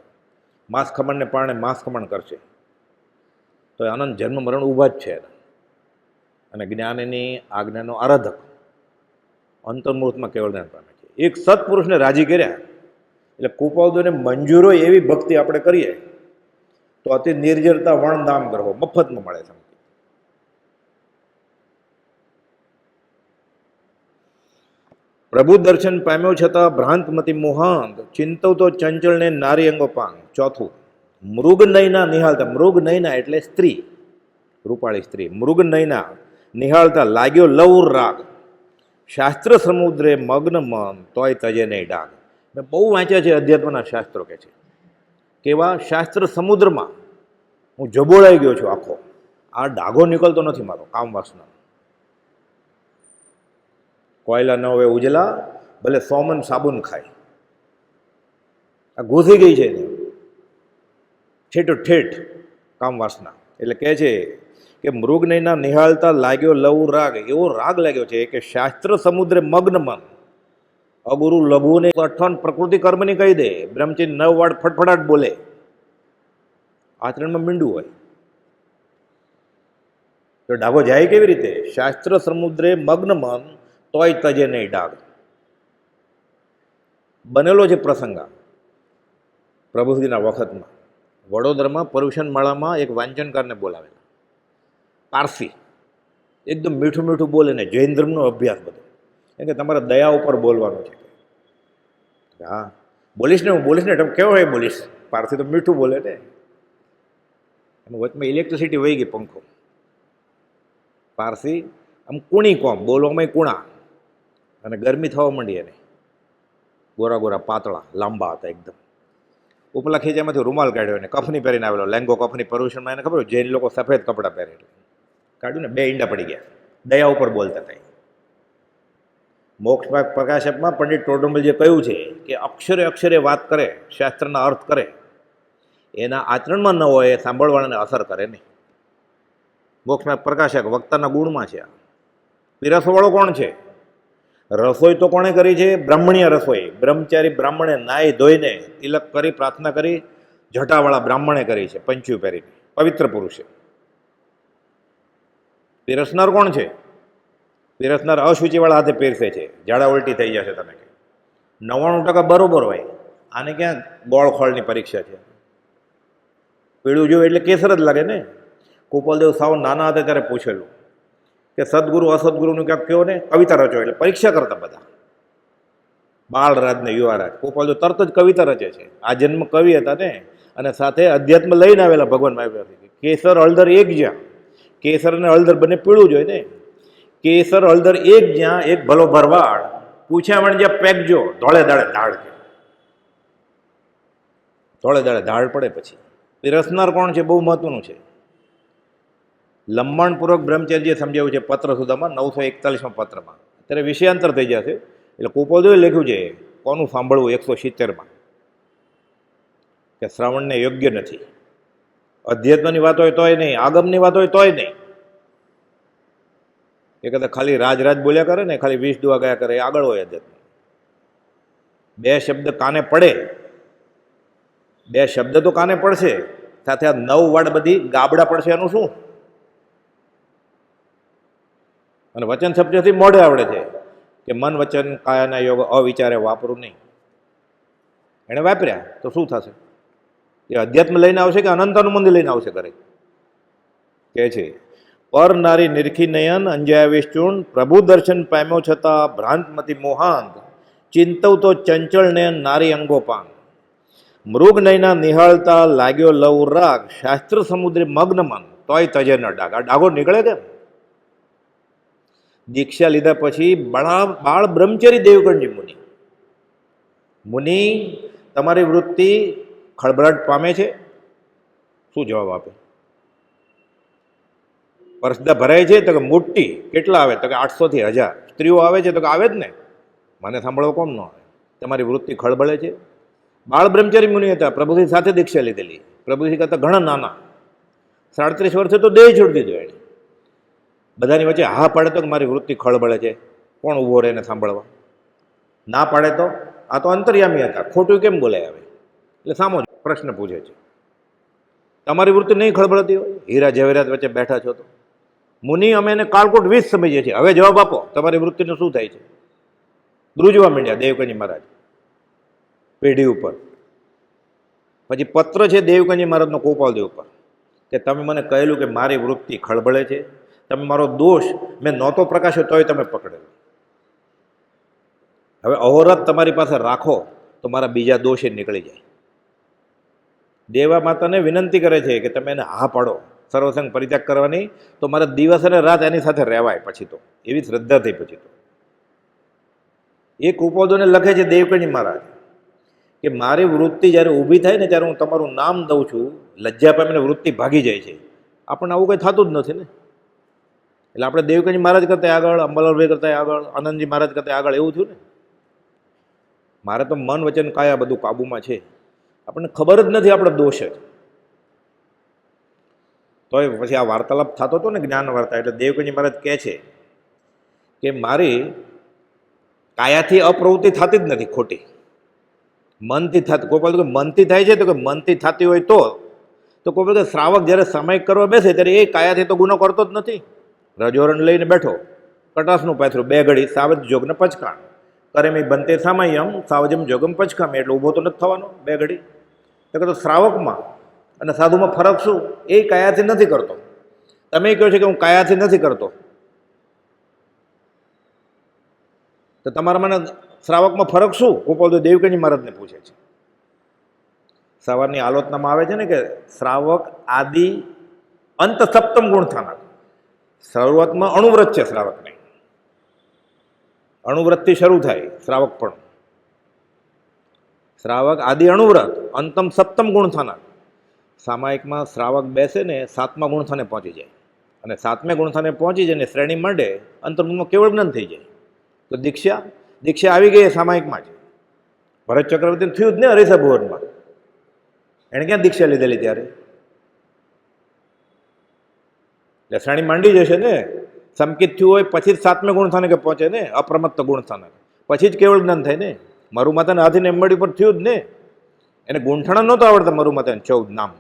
માસ ખમણને પારણે માસ ખમણ કરશે તો એ અનંત જન્મ મરણ ઊભા જ છે. અને જ્ઞાનની આજ્ઞાનો આરાધક અંતર્મુહૂર્તમાં કેવળ જ્ઞાન પામે છે. એક સત્પુરુષને રાજી કર્યા એટલે કૃપાઉદયને મંજૂરો એવી ભક્તિ આપણે કરીએ તો અતિ નિર્જરતા વણ દામ કરવો મફતમાં મળે છે. પ્રભુ દર્શન પામ્યો છતાં ભ્રાંતમતી મોહાંત ચિંતવ તો ચંચળને નારી અંગોપાંગ. ચોથું, મૃગ નયના નિહાળતા. મૃગ નયના એટલે સ્ત્રી, રૂપાળી સ્ત્રી. મૃગ નયના નિહાળતા લાગ્યો લવ રાગ, શાસ્ત્ર સમુદ્રે મગ્ન મન તોય તજે નહીં ડાગ. મેં બહુ વાંચ્યા છે અધ્યાત્મના શાસ્ત્રો. કે છે કેવા શાસ્ત્ર સમુદ્રમાં હું જબોળાઈ ગયો છું આખો, આ ડાઘો નીકળતો નથી મારો કામ વાસના. કોયલા ન હોય ઉજલા, ભલે સોમન સાબુન ખાય, આ ઘૂસી ગઈ છે ઠેઠો ઠેઠ કામ વાસના. એટલે કહે છે કે મૃગ નયના નિહાળતા લાગ્યો લવ રાગ. એવો રાગ લાગ્યો છે કે શાસ્ત્ર સમુદ્રે મગ્ન મન. અગુરુ લઘુને અઠવાન પ્રકૃતિ કર્મની કહી દે, બ્રહ્મચર્ય 9 વાળ ફટફટાટ બોલે, આચરણમાં મીંડું હોય તો ડાઘો જાય કેવી રીતે? શાસ્ત્ર સમુદ્રે મગ્ન મન તોય તજે નહીં ડાઘ. બનેલો છે પ્રસંગ પ્રભુજીના વખતમાં. વડોદરામાં પર્યુષણ માળામાં એક વાંચનકારને બોલાવેલા, પારસી, એકદમ મીઠું મીઠું બોલે ને જૈન ધર્મનો અભ્યાસ બધો. કેમ કે તમારે દયા ઉપર બોલવાનું છે. હા બોલીશ ને, હું બોલીશ ને, તમે કેવો હોય બોલીશ. પારસી તો મીઠું બોલે ને. એમાં વચમાં ઇલેક્ટ્રિસિટી વહી ગઈ, પંખો. પારસી આમ કુણી કોમ, બોલવામાં કુણા, અને ગરમી થવા માંડી એને. ગોરા ગોરા પાતળા લાંબા હતા એકદમ. ઉપલા ખીચામાંથી રૂમાલ કાઢ્યો ને કફની પહેરીને આવેલો, લેંગો કફની. પર્યુષણમાં એને ખબર, જૈન લોકો સફેદ કપડાં પહેરે, કાઢ્યું ને 2 ઈંડા પડી ગયા. દયા ઉપર બોલતા હતા. મોક્ષ પ્રકાશકમાં પંડિત ટોડરમલજીએ કહ્યું છે કે અક્ષરે અક્ષરે વાત કરે, શાસ્ત્રના અર્થ કરે, એના આચરણમાં ન હોય એ સાંભળવાને અસર કરે નહીં. મોક્ષમાં પ્રકાશક વક્તાના ગુણમાં છે. પીરસવાળો કોણ છે? રસોઈ તો કોણે કરી છે? બ્રાહ્મણીય રસોઈ. બ્રહ્મચારી બ્રાહ્મણે નાહી ધોઈને તિલક કરી પ્રાર્થના કરી જટાવાળા બ્રાહ્મણે કરી છે, પંચ્યું પહેરીને, પવિત્ર પુરુષે. પીરસનાર કોણ છે? પીરસનાર અશુચિવાળા હાથે પીરસે છે, ઝાડા ઉલટી થઈ જશે તમે. 99% બરોબર હોય, આને ક્યાં ગોળખોળની પરીક્ષા છે? પીળું જોયું એટલે કેસર જ લાગે ને. ગોપાલદેવ સાવ નાના હતા ત્યારે પૂછેલું કે સદગુરુ અસદગુરુનું ક્યાંક કહો ને, કવિતા રચો. એટલે પરીક્ષા કરતા બધા, બાળરાજ ને યુવારાજ. ગોપાલદેવ તરત જ કવિતા રચે છે. આ જન્મ કવિ હતા ને, અને સાથે અધ્યાત્મ લઈને આવેલા ભગવાન મહાવીરથી. કેસર હળદર એક જ્યાં, કેસર અને હળદર બંને પીળું જ હોય ને. કેસર હળદર એક જ્યાં, એક ભલો ભરવાડ, પૂછ્યા વણ જ્યાં પેકજો, ધોળે દાડે ધાડ. ધોળે દાડે ધાડ પડે. પછી પીરસનાર કોણ છે? બહુ મહત્વનું છે. લંબાણપૂર્વક બ્રહ્મચર્ય સમજાવ્યું છે પત્ર સુધામાં 941માં પત્રમાં. અત્યારે વિષયાંતર થઈ જશે. એટલે ગોપાલદેવે લખ્યું છે કોનું સાંભળવું 170માં, કે શ્રાવણને યોગ્ય નથી. અધ્યાત્મની વાત હોય તોય નહીં, આગમની વાત હોય તોય નહીં. એ કદાચ ખાલી રાજ બોલ્યા કરે ને, ખાલી 20 દુઆ ગયા કરે, એ આગળ હોય અધ્યાત્મ. 2 શબ્દ કાને પડે, 2 શબ્દ તો કાને પડશે, સાથે આ 9 વાડ બધી ગાબડા પડશે. એનું શું? અને વચન શબ્દથી મોઢે આવડે છે કે મન વચન કાયાના યોગ અવિચારે વાપરું નહીં. એણે વાપર્યા તો શું થશે? એ અધ્યાત્મ લઈને આવશે કે અનંતનું મંદિર લઈને આવશે? કરે કે છે પર નારી નિરખી નયન અંજાય વિષ્ણુન, પ્રભુ દર્શન પામ્યો છતાં ભ્રાંતમતી મોહાંત, ચિંતવ તો ચંચળ નયન નારી અંગોપાન, મૃગ નયના નિહાળતા લાગ્યો લવ રાગ, શાસ્ત્ર સમુદ્રે મગ્ન મન તોય તજે ન ડાગ. આ ડાગો નીકળે કેમ? દીક્ષા લીધા પછી બાળ બ્રહ્મચરી દેવગણજી મુનિ તમારી વૃત્તિ ખળભળાટ પામે છે? શું જવાબ આપે? પરસદા ભરાય છે તો કે મોટી. કેટલા આવે? તો કે 800 થી 1000. સ્ત્રીઓ આવે છે તો કે આવે જ ને. મને સાંભળવા કોમ ન આવે? તમારી વૃત્તિ ખળબળે છે. બાળ બ્રહ્મચારી મુનિ હતા, પ્રભુજી સાથે દીક્ષા લીધેલી. પ્રભુજી કરતા ઘણા નાના, 37 વર્ષે તો દેહ છોડી દીધો એણે. બધાની વચ્ચે હા પાડે તો કે મારી વૃત્તિ ખળબળે છે, કોણ ઊભો રહે એને સાંભળવા? ના પાડે તો આ તો અંતર્યામી હતા, ખોટું કેમ બોલે આવે? એટલે સામો પ્રશ્ન પૂછે છે, તમારી વૃત્તિ નહીં ખળબળતી હોય? હીરા ઝવેરાત વચ્ચે બેઠા છો તો મુનિ અમે એને કાળકોટ 20 સમજીએ છીએ. હવે જવાબ આપો, તમારી વૃત્તિનું શું થાય છે? ધ્રુજવા માંડ્યા દેવકંજી મહારાજ પેઢી ઉપર. પછી પત્ર છે દેવકંજી મહારાજનો ગોપાલદેવ ઉપર કે તમે મને કહેલું કે મારી વૃત્તિ ખળબળે છે, તમે મારો દોષ મેં નહોતો પ્રકાશ્યો તોય તમે પકડેલો. હવે અહોરાત તમારી પાસે રાખો તો મારા બીજા દોષ એ નીકળી જાય. દેવા માતાને વિનંતી કરે છે કે તમે એને હા પાડો સર્વસંગ પરિત્યાગ કરવાની, તો મારે દિવસ અને રાત એની સાથે રહેવાય. પછી તો એવી શ્રદ્ધા થઈ. પછી તો એ કૃપોદોને લખે છે દેવકંજી મહારાજ કે મારી વૃત્તિ જ્યારે ઊભી થાય ને ત્યારે હું તમારું નામ દઉં છું, લજ્જા પામીને વૃત્તિ ભાગી જાય છે. આપણને આવું કંઈ થતું જ નથી ને. એટલે આપણે દેવકંજી મહારાજ કરતા આગળ, અંબાલાલભાઈ કરતા આગળ, આનંદજી મહારાજ કરતા આગળ એવું થયું ને. મારે તો મન વચન કાયા બધું કાબુમાં છે, આપણને ખબર જ નથી આપણે દોષ જ. તોય પછી આ વાર્તાલાપ થતો હતો ને, જ્ઞાન વાર્તા. એટલે દેવકંજી મહારાજ કહે છે કે મારી કાયાથી અપ્રવૃત્તિ થતી જ નથી ખોટી, મનથી થતી. ગોપાલ કે મનથી થાય છે? તો કે મનથી થતી હોય તો ગોપાલ કે શ્રાવક જ્યારે સમય કરવા બેસે ત્યારે એ કાયાથી તો ગુનો કરતો જ નથી. રજોરણ લઈને બેઠો, કટાસનું પાથરું, 2 ઘડી સાવજ જોગને પચકાણ કરે મેં બનતે સામયમ સાવજમ જોગમ પચકામે. એટલે ઊભો તો નથી થવાનો 2 ઘડી. તો શ્રાવકમાં અને સાધુમાં ફરક શું? એ કાયાથી નથી કરતો. તમે કહો છો કે હું કાયાથી નથી કરતો, તો તમારા મને શ્રાવકમાં ફરક શું? ગોપાલદેવ દેવકંજી મહારાજને પૂછે છે. સવારની આલોચનામાં આવે છે ને કે શ્રાવક આદિ અંત સપ્તમ ગુણ થનાર. શરૂઆતમાં અણુવ્રત છે શ્રાવકને, અણુવ્રતથી શરૂ થાય શ્રાવક. પણ શ્રાવક આદિ અણુવ્રત, અંતમ સપ્તમ ગુણ થનાર. સામાયિકમાં શ્રાવક બેસે ને 7મા ગુણસ્થાને પહોંચી જાય, અને 7મે ગુણસ્થાને પહોંચી જાય ને શ્રેણી માંડે, અંતર્મુખમાં કેવળ જ્ઞાન થઈ જાય. તો દીક્ષા આવી ગઈ સામાયિકમાં જ. ભરત ચક્રવર્તીને થયું જ ને હરીસા ભુવનમાં. એણે ક્યાં દીક્ષા લીધેલી ત્યારે? એટલે શ્રેણી માંડી જશે ને. સંકિત થયું હોય પછી જ 7મે ગુણસ્થાને કે પહોંચે ને, અપ્રમત્ત ગુણસ્થાને. પછી જ કેવળ જ્ઞાન થાય ને. મારું માતાને હાથીને એમડી પર થયું જ ને. એને ગુંઠણા નહોતો આવડતા મારું માતાને 14 નામ,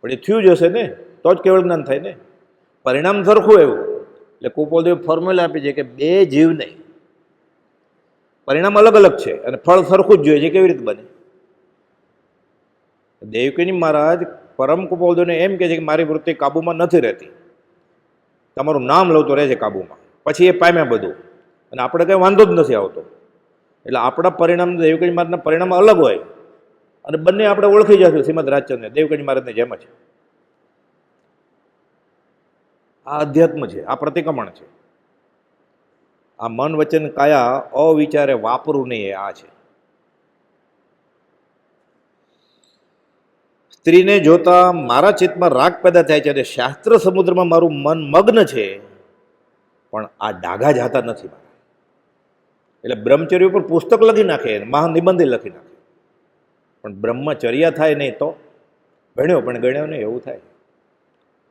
પણ એ થયું જ હશે ને, તો જ કેવળ જ્ઞાન થાય ને. પરિણામ સરખું એવું. એટલે કુપોલદેવ ફોર્મ્યુલા આપી છે કે 2 જીવને પરિણામ અલગ અલગ છે અને ફળ સરખું જ જોઈએ છે, કેવી રીતે બને? દેવકીની મહારાજ પરમ કુપોલદેવને એમ કહે છે કે મારી વૃત્તિ કાબુમાં નથી રહેતી, તમારું નામ લઉં તો રહે છે કાબુમાં, પછી એ પામ્યા બધું, અને આપણે કંઈ વાંધો જ નથી આવતો. એટલે આપણા પરિણામ દેવકીની મહારાજના પરિણામ અલગ હોય, અને બંને આપણે ઓળખી જશું શ્રીમદ રાજચંદ્રને દેવકીની મહારાજની જેમ જ. આ અધ્યાત્મ છે, આ પ્રતિક્રમણ છે. આ મન વચન કાયા અવિચારે વાપરવું નહીં, આ છે. સ્ત્રીને જોતા મારા ચિત્તમાં રાગ પેદા થાય છે અને શાસ્ત્ર સમુદ્રમાં મારું મન મગ્ન છે, પણ આ ડાઘા જાતા નથી મારા. એટલે બ્રહ્મચર્ય ઉપર પુસ્તક લખી નાખે, મહાનિબંધ લખી નાખે, પણ બ્રહ્મચર્યા થાય નહીં તો ભણ્યો પણ ગણ્યો નહીં એવું થાય.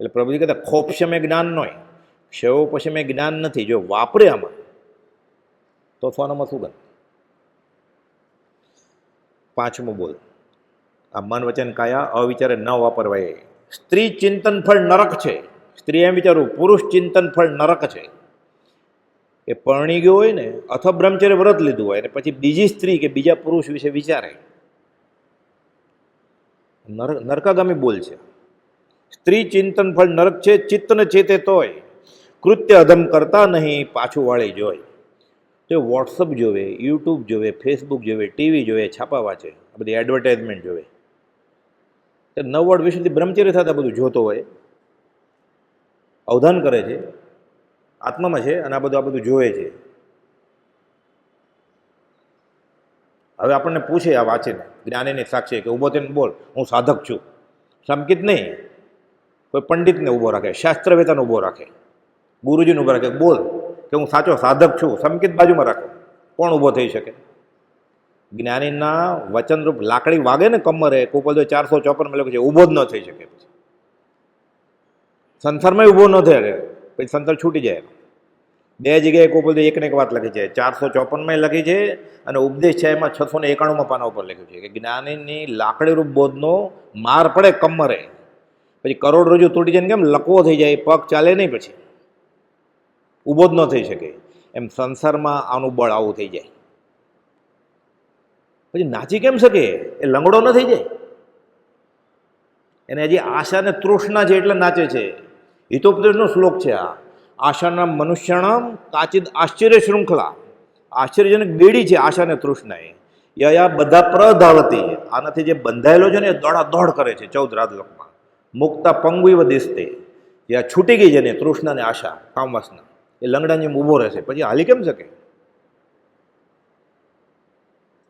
એટલે પ્રભુજી કહેતા ખોપશે મેં જ્ઞાન નોય, ક્ષયો પછી મેં જ્ઞાન નથી. જો વાપરે આમાં તો સોનામાં સુગંધ. પાંચમું બોલ, આ મન વચન કાયા અવિચારે ન વાપરવાય. સ્ત્રી ચિંતન ફળ નરક છે. સ્ત્રી એમ વિચારવું પુરુષ ચિંતન ફળ નરક છે. એ પરણી ગયો હોય ને અથવા બ્રહ્મચર્ય વ્રત લીધું હોય ને પછી બીજી સ્ત્રી કે બીજા પુરુષ વિશે વિચારે, નરકાગામી બોલ છે. સ્ત્રી ચિંતન ફળ નરક છે, ચિત્તને ચેતે તોય કૃત્ય અધમ કરતા નહીં પાછું વાળી જોય. તો વોટ્સઅપ જોવે, યુટ્યુબ જોવે, ફેસબુક જોવે, ટીવી જોવે, છાપા વાંચે, આ બધી એડવર્ટાઇઝમેન્ટ જોવે. તે 9 વિશેથી બ્રહ્મચર્ય થતા બધું જોતો હોય, અવધાન કરે છે, આત્મામાં છે, અને આ બધું જોવે છે. હવે આપણને પૂછે આ વાંચીને જ્ઞાનીની સાક્ષી કે ઊભો થઈને બોલ, હું સાધક છું. સંકિત નહીં, કોઈ પંડિતને ઊભો રાખે, શાસ્ત્રવેતાને ઊભો રાખે, ગુરુજીને ઊભો રાખે, બોલ કે હું સાચો સાધક છું. સંકિત બાજુમાં રાખો, કોણ ઊભો થઈ શકે? જ્ઞાનીના વચનરૂપ લાકડી વાગે ને કમરે, કુપોલદેવ 454 લખ્યું છે, ઊભો જ ન થઈ શકે. પછી સંસારમાં ઊભો ન થાય, પછી સંસાર છૂટી જાય. 2 જગ્યાએ કુપોલદેવ એકને એક વાત લખી છે, 454માં લખી છે અને ઉપદેશ છે એમાં 691 પાના ઉપર લખ્યું છે કે જ્ઞાનીની લાકડીરૂપ બોધનો માર પડે કમરે, પછી કરોડરજ્જુ તૂટી જાય, કેમ લકવો થઈ જાય, પગ ચાલે નહીં, પછી ઊભો જ ન થઈ શકે. એમ સંસારમાં આનું બળ આવું થઈ જાય. પછી નાચી કેમ શકે? એ લંગડો ન થઈ જાય? એને હજી આશા ને તૃષ્ણા છે એટલે નાચે છે. હિતોપદેશનો શ્લોક છે આ. આશાના મનુષ્યણામ કાચિદ આશ્ચર્ય શૃંખલા, આશ્ચર્યજનક બેડી છે આશા ને તૃષ્ણા. યા બધા પ્રધાવતી, આનાથી જે બંધાયેલો છે ને એ દોડાદોડ કરે છે 14 રાજલોકમાં. મુક્તા પંગુવ દિસ્તે, યા છૂટી ગઈ છે ને તૃષ્ણા ને આશા કામવાસના, એ લંગડાની ઊભો રહેશે. પછી હાલી કેમ શકે?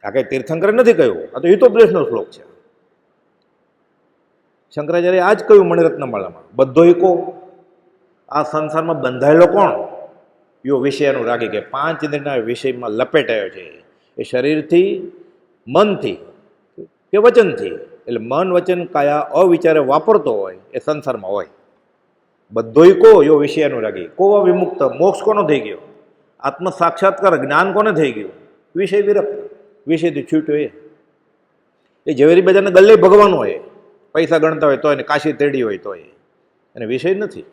આ કઈ તીર્થંકરે નથી કહ્યું, આ તો હિતોપદેશનો શ્લોક છે. શંકરાચાર્ય આ જ કહ્યું મણિરત્નમાળામાં, બધો ઈકો. આ સંસારમાં બંધાયેલો કોણ? યો વિષયનું રાગી, કે 5 ઇન્દ્રિયના વિષયમાં લપેટાયો છે. એ શરીરથી, મનથી કે વચનથી. એટલે મન વચન કાયા અવિચારે વાપરતો હોય એ સંસારમાં હોય. બધો ઈકો યો વિષયનું રાગી. કોવા વિમુક્ત, મોક્ષ કોનો થઈ ગયો? આત્મ સાક્ષાત્કાર જ્ઞાન કોને થઈ ગયું? વિષય વિરક્ત, વિષયથી છૂટ્યો. એ ઝવેરી બજારને ગલ્લે ભગવાન હોય, પૈસા ગણતા હોય તો એને કાશી તેડી હોય તો એને વિષય નથી.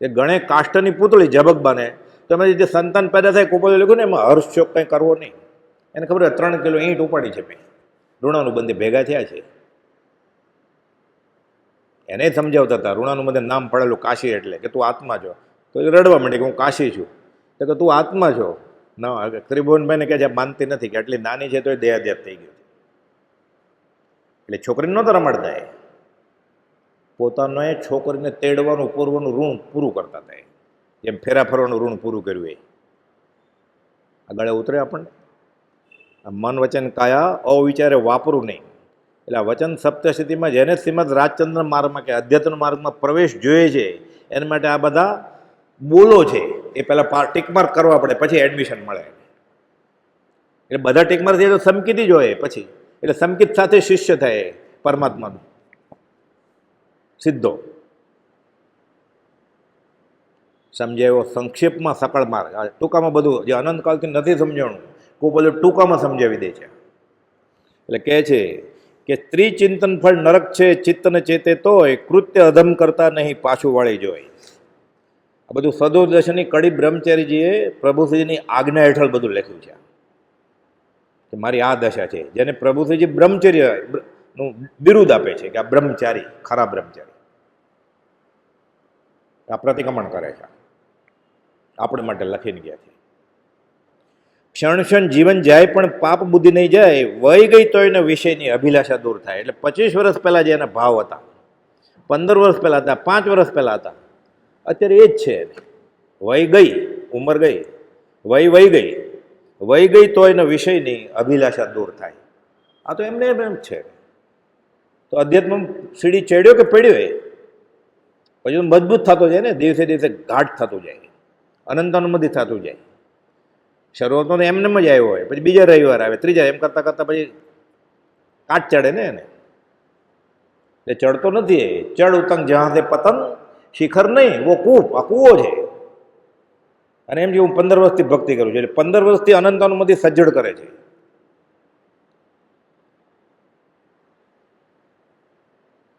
એ ગણે કાષ્ટની પૂતળી ઝબક બને, તમે જે સંતાન પેદા થાય કોપોલે લખ્યું ને એમાં હર્ષ શોક કંઈ કરવો નહીં. એને ખબર 3 કિલો ઈંટ ઉપાડી છે મેં, ઋણાનું બંધી ભેગા થયા છે. એને સમજાવતા હતા, ઋણાનું બધે નામ પડેલું કાશી એટલે કે તું આત્મા છો. તો એ રડવા માંડી કે હું કાશી છું. તો કે તું આત્મા છો. ના, ત્રિભુવનભાઈને કહે છે માનતી નથી કે આટલી નાની છે તો એ દેહાદ્યાત થઈ ગયું. એટલે છોકરીને નહોતા રમાડતા, એ પોતાનો છોકરીને તેડવાનું પૂરવાનું ઋણ પૂરું કરતા હતા. જેમ ફેરા ફરવાનું ઋણ પૂરું કર્યું એ આ ગળે ઉતરે આપણને. આ મન વચન કાયા અવિચારે વાપરું નહીં. એટલે આ વચન સપ્તસ્થિતિમાં જેને શ્રીમદ રાજચંદ્ર માર્ગમાં કે અધ્યાત્મ માર્ગમાં પ્રવેશ જોઈએ છે એના માટે આ બધા બોલો છે. એ પહેલાં ટીકમાર્ક કરવા પડે, પછી એડમિશન મળે. એટલે બધા ટીકમાર્ક થાય તો સમકિતી જ હોય પછી. એટલે સમકિત સાથે શિષ્ય થાય પરમાત્માનો સીધો. સમજાયો સંક્ષેપમાં સકળ માર્ગ. ટૂંકામાં બધું જે અનંતકાળથી નથી સમજાણું કોઈ બધું ટૂંકામાં સમજાવી દે છે. એટલે કહે છે કે સ્ત્રી ચિંતન ફળ નરક છે, ચિત્તને ચેતે તોય કૃત્ય અધમ કરતા નહીં પાછું વાળી જોઈ. આ બધું સદોદશની કડી બ્રહ્મચારીજીએ પ્રભુશ્રીજીની આજ્ઞા હેઠળ બધું લખ્યું છે કે મારી આ દશા છે, જેને પ્રભુશ્રીજી બ્રહ્મચર્ય નું બિરુદ આપે છે કે આ બ્રહ્મચારી, ખરા બ્રહ્મચારી. આ પ્રતિક્રમણ કરે છે, આપણે માટે લખીને ગયા છે. ક્ષણ ક્ષણ જીવન જાય પણ પાપ બુદ્ધિ નહીં જાય, વહી ગઈ તો એના વિષયની અભિલાષા દૂર થાય. એટલે 25 વર્ષ પહેલા જે એના ભાવ હતા, 15 વર્ષ પહેલા હતા, 5 વર્ષ પહેલા હતા, અત્યારે એ જ છે. વહી ગઈ, ઉંમર ગઈ, વહી ગઈ તો એના વિષયની અભિલાષા દૂર થાય. આ તો એમને એમ છે. તો અધ્યાત્મ સીડી ચડ્યો કે પડ્યો એ પછી તો મજબૂત થતો જાય ને, દિવસે દિવસે ઘાટ થતું જાય, અનંત અનુમતિ થતું જાય. શરૂઆતમાં તો એમને જ આવ્યો હોય, પછી બીજા રવિવાર આવે, ત્રીજા, એમ કરતાં કરતાં પછી કાટ ચડે ને એને. એ ચડતો નથી. ચડ ઉતંગ જહાં સે પતંગ, શિખર નહીં, વો કૂપ, આ કૂવો છે. અને એમ જે હું 15 વર્ષથી ભક્તિ કરું છું, એટલે 15 વર્ષથી અનંત અનુમતિ સજ્જડ કરે છે.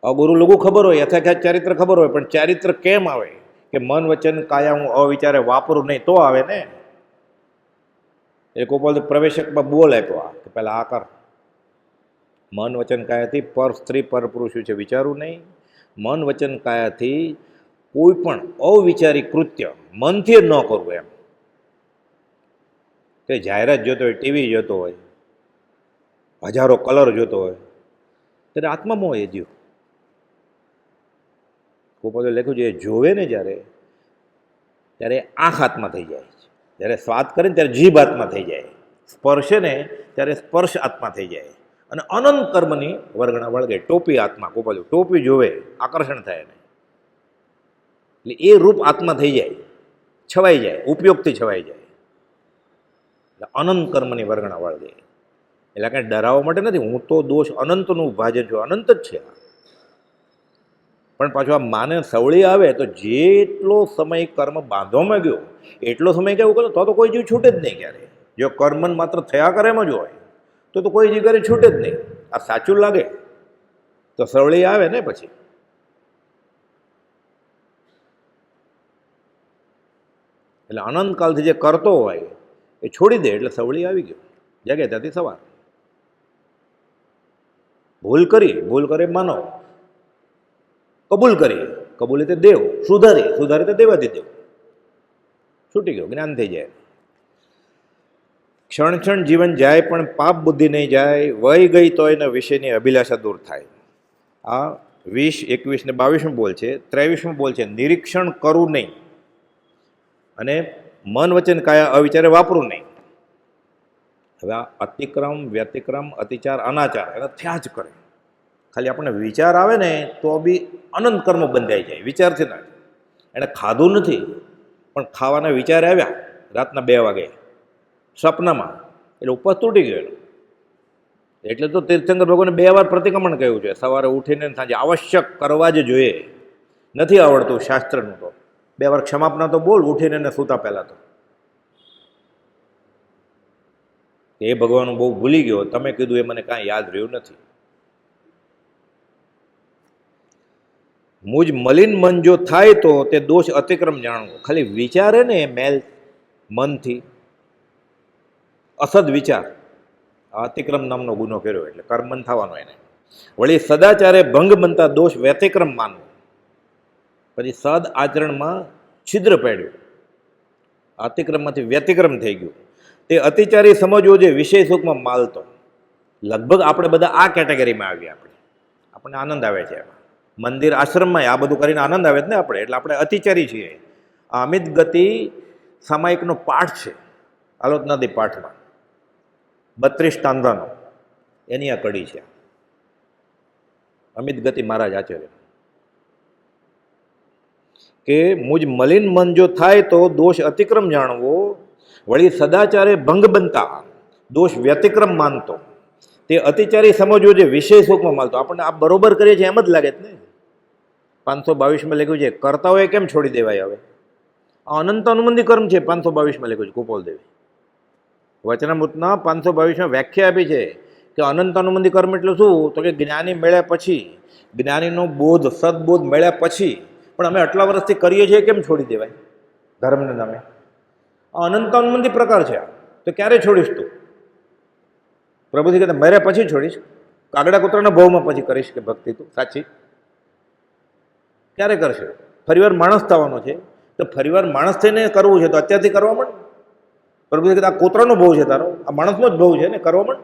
અગુરુ લોકો ખબર હોય, યથાખ્યાત ચારિત્ર ખબર હોય, પણ ચારિત્ર કેમ આવે કે મન વચન કાયા હું અવિચારે વાપરું નહીં તો આવે ને. એ કોઈ પ્રવેશકમાં બોલ આપ્યો કે પહેલાં આ કર. મન વચન કાયાથી પર સ્ત્રી પર પુરુષ વિશે વિચારવું નહીં. મન વચન કાયાથી કોઈ પણ અવિચારી કૃત્ય મનથી જ ન કરવું. એમ કે જાહેરાત જોતો હોય, ટીવી જોતો હોય, હજારો કલર જોતો હોય, ત્યારે આત્મામાં એ જીવ કોઈ લખ્યું છે, જોવે ને જ્યારે ત્યારે આંખ હાથમાં થઈ જાય છે, જ્યારે સ્વાદ કરે ને ત્યારે જીભ હાથમાં થઈ જાય, સ્પર્શે ને ત્યારે સ્પર્શ આત્મા થઈ જાય, અને અનંત કર્મની વર્ગણા વળગે. ટોપી આત્મા, કોઈ ટોપી જોવે, આકર્ષણ થાય એને, એટલે એ રૂપ આત્મા થઈ જાય, છવાઈ જાય, ઉપયોગથી છવાઈ જાય. એટલે અનંત કર્મની વર્ગણા વળગે. એટલે કાંઈ ડરાવવા માટે નથી. હું તો દોષ અનંતનું ભાજન છું, અનંત જ છે. પણ પાછું આ માને સવળી આવે તો જેટલો સમય કર્મ બાંધવામાં ગયો એટલો સમય કેવું કરે તો કોઈ જીવ છૂટે જ નહીં ક્યારે. જો કર્મ માત્ર થયા કરે એમ જ હોય તો કોઈ જીવ ક્યારે છૂટે જ નહીં. આ સાચું લાગે તો સવળી આવે ને પછી. એટલે અનંતકાલથી જે કરતો હોય એ છોડી દે એટલે સવળી આવી ગયો. જાગે ત્યાંથી સવાર. ભૂલ કરે માનો, કબૂલ કરી, કબૂલી તે દેવ, સુધારી તે દેવાથી દેવ. છૂટી ગયો, જ્ઞાન થઈ જાય. ક્ષણ ક્ષણ જીવન જાય પણ પાપ બુદ્ધિ નહીં જાય, વહી ગઈ તો એના વિષયની અભિલાષા દૂર થાય. આ 20, 21 ને 22 બોલ છે. 23 બોલ છે, નિરીક્ષણ કરવું નહીં અને મન વચન કાયા અવિચારે વાપરું નહીં. હવે આ અતિક્રમ, વ્યતિક્રમ, અતિચાર, અનાચાર એને થયા જ કરે. ખાલી આપણને વિચાર આવે ને તો બી અનંત કર્મ બંધાઈ જાય વિચારથી. ના, એણે ખાધું નથી પણ ખાવાના વિચાર આવ્યા રાતના 2 વાગે સપનામાં, એટલે ઉપવાસ તૂટી ગયો. એટલે તો તીર્થંકર ભગવાને 2 વાર પ્રતિક્રમણ કહ્યું છે, સવારે ઉઠીને સાંજે આવશ્યક કરવા જ જોઈએ. નથી આવડતું શાસ્ત્રનું તો 2 વાર ક્ષમાપના તો બોલ ઉઠીને ને સૂતા પહેલાં તો. એ ભગવાન બહુ ભૂલી ગયો, તમે કીધું એ મને કાંઈ યાદ રહ્યું નથી. મુજ મલિન મન જો થાય તો તે દોષ અતિક્રમ જાણવો. ખાલી વિચારે ને મેલ મનથી, અસદ વિચાર, અતિક્રમ નામનો ગુનો કર્યો એટલે કર્મન થવાનો એને. વળી સદાચારે ભંગ બનતા દોષ વ્યતિક્રમ માનવો. પછી સદ આચરણમાં છિદ્ર પડ્યું, અતિક્રમમાંથી વ્યતિક્રમ થઈ ગયું. તે અતિચારી સમજવો જે વિષય સુખમાં માલતો. લગભગ આપણે બધા આ કેટેગરીમાં આવીએ. આપણને આનંદ આવે છે એમાં. મંદિર આશ્રમમાં આ બધું કરીને આનંદ આવે જ ને આપણે, એટલે આપણે અતિચારી છીએ. આ અમિત ગતિ સામાયિકનો પાઠ છે, આલોચનાદી પાઠમાં 32 તાંધાનો, એની આ કડી છે. અમિત ગતિ મહારાજ આચાર્ય કે મુજ મલિન મન જો થાય તો દોષ અતિક્રમ જાણવો, વળી સદાચારે ભંગ બનતા દોષ વ્યતિક્રમ માનતો. તે અતિચારી સમજવો જે વિષય સુખમાં માલતો. આપણને આ બરોબર કરીએ છીએ એમ જ લાગે જ ને. 522 લખ્યું છે, કરતાઓએ કેમ છોડી દેવાય? હવે આ અનંત અનુબંધી કર્મ છે. 522 લખ્યું છે ગોપાલ દેવે વચનામૃતના 522 વ્યાખ્યા આપી છે કે અનંત અનુબંધી કર્મ એટલે શું? તો કે જ્ઞાની મળ્યા પછી, જ્ઞાનીનો બોધ, સદબોધ મળ્યા પછી પણ અમે આટલા વર્ષથી કરીએ છીએ કેમ છોડી દેવાય? ધર્મના નામે. આ અનંતાનંદી પ્રકાર છે. આ તો ક્યારે છોડીશ તું? પ્રભુજી કહેતા મર્યા પછી છોડીશ. કાગડા કૂતરાના ભાવમાં પછી કરીશ કે ભક્તિ તું સાચી? ક્યારે કરશે? ફરીવાર માણસ થવાનો છે, તો ફરીવાર માણસ થઈને કરવું છે તો અત્યારથી કરવા માંડ. પ્રભુજી કહેતા આ કૂતરાનો ભાવ છે તારો, આ માણસનો જ ભાવ છે ને, કરવા માંડ.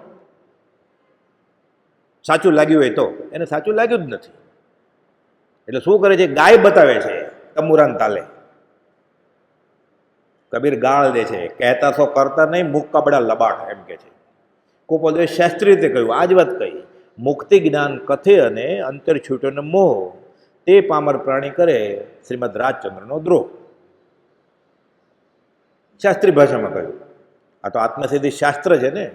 સાચું લાગ્યું હોય તો. એને સાચું લાગ્યું જ નથી. એટલે શું કરે છે? ગાય બતાવે છે તંબુરાન તાલે. કબીર ગાળ દે છે, કહેતા તો કરતા નહીં, મુખ કબડા લબાટ, એમ કે છે. ગોપાલદેવે શાસ્ત્રી રીતે કહ્યું, આ જ વાત કહી. મુક્તિ જ્ઞાન કથે અને અંતર છૂટોને મોહ, તે પામર પ્રાણી કરે શ્રીમદ રાજચંદ્રનો દ્રોહ. શાસ્ત્રી ભાષામાં કહ્યું. આ તો આત્મસિદ્ધિ શાસ્ત્ર છે ને.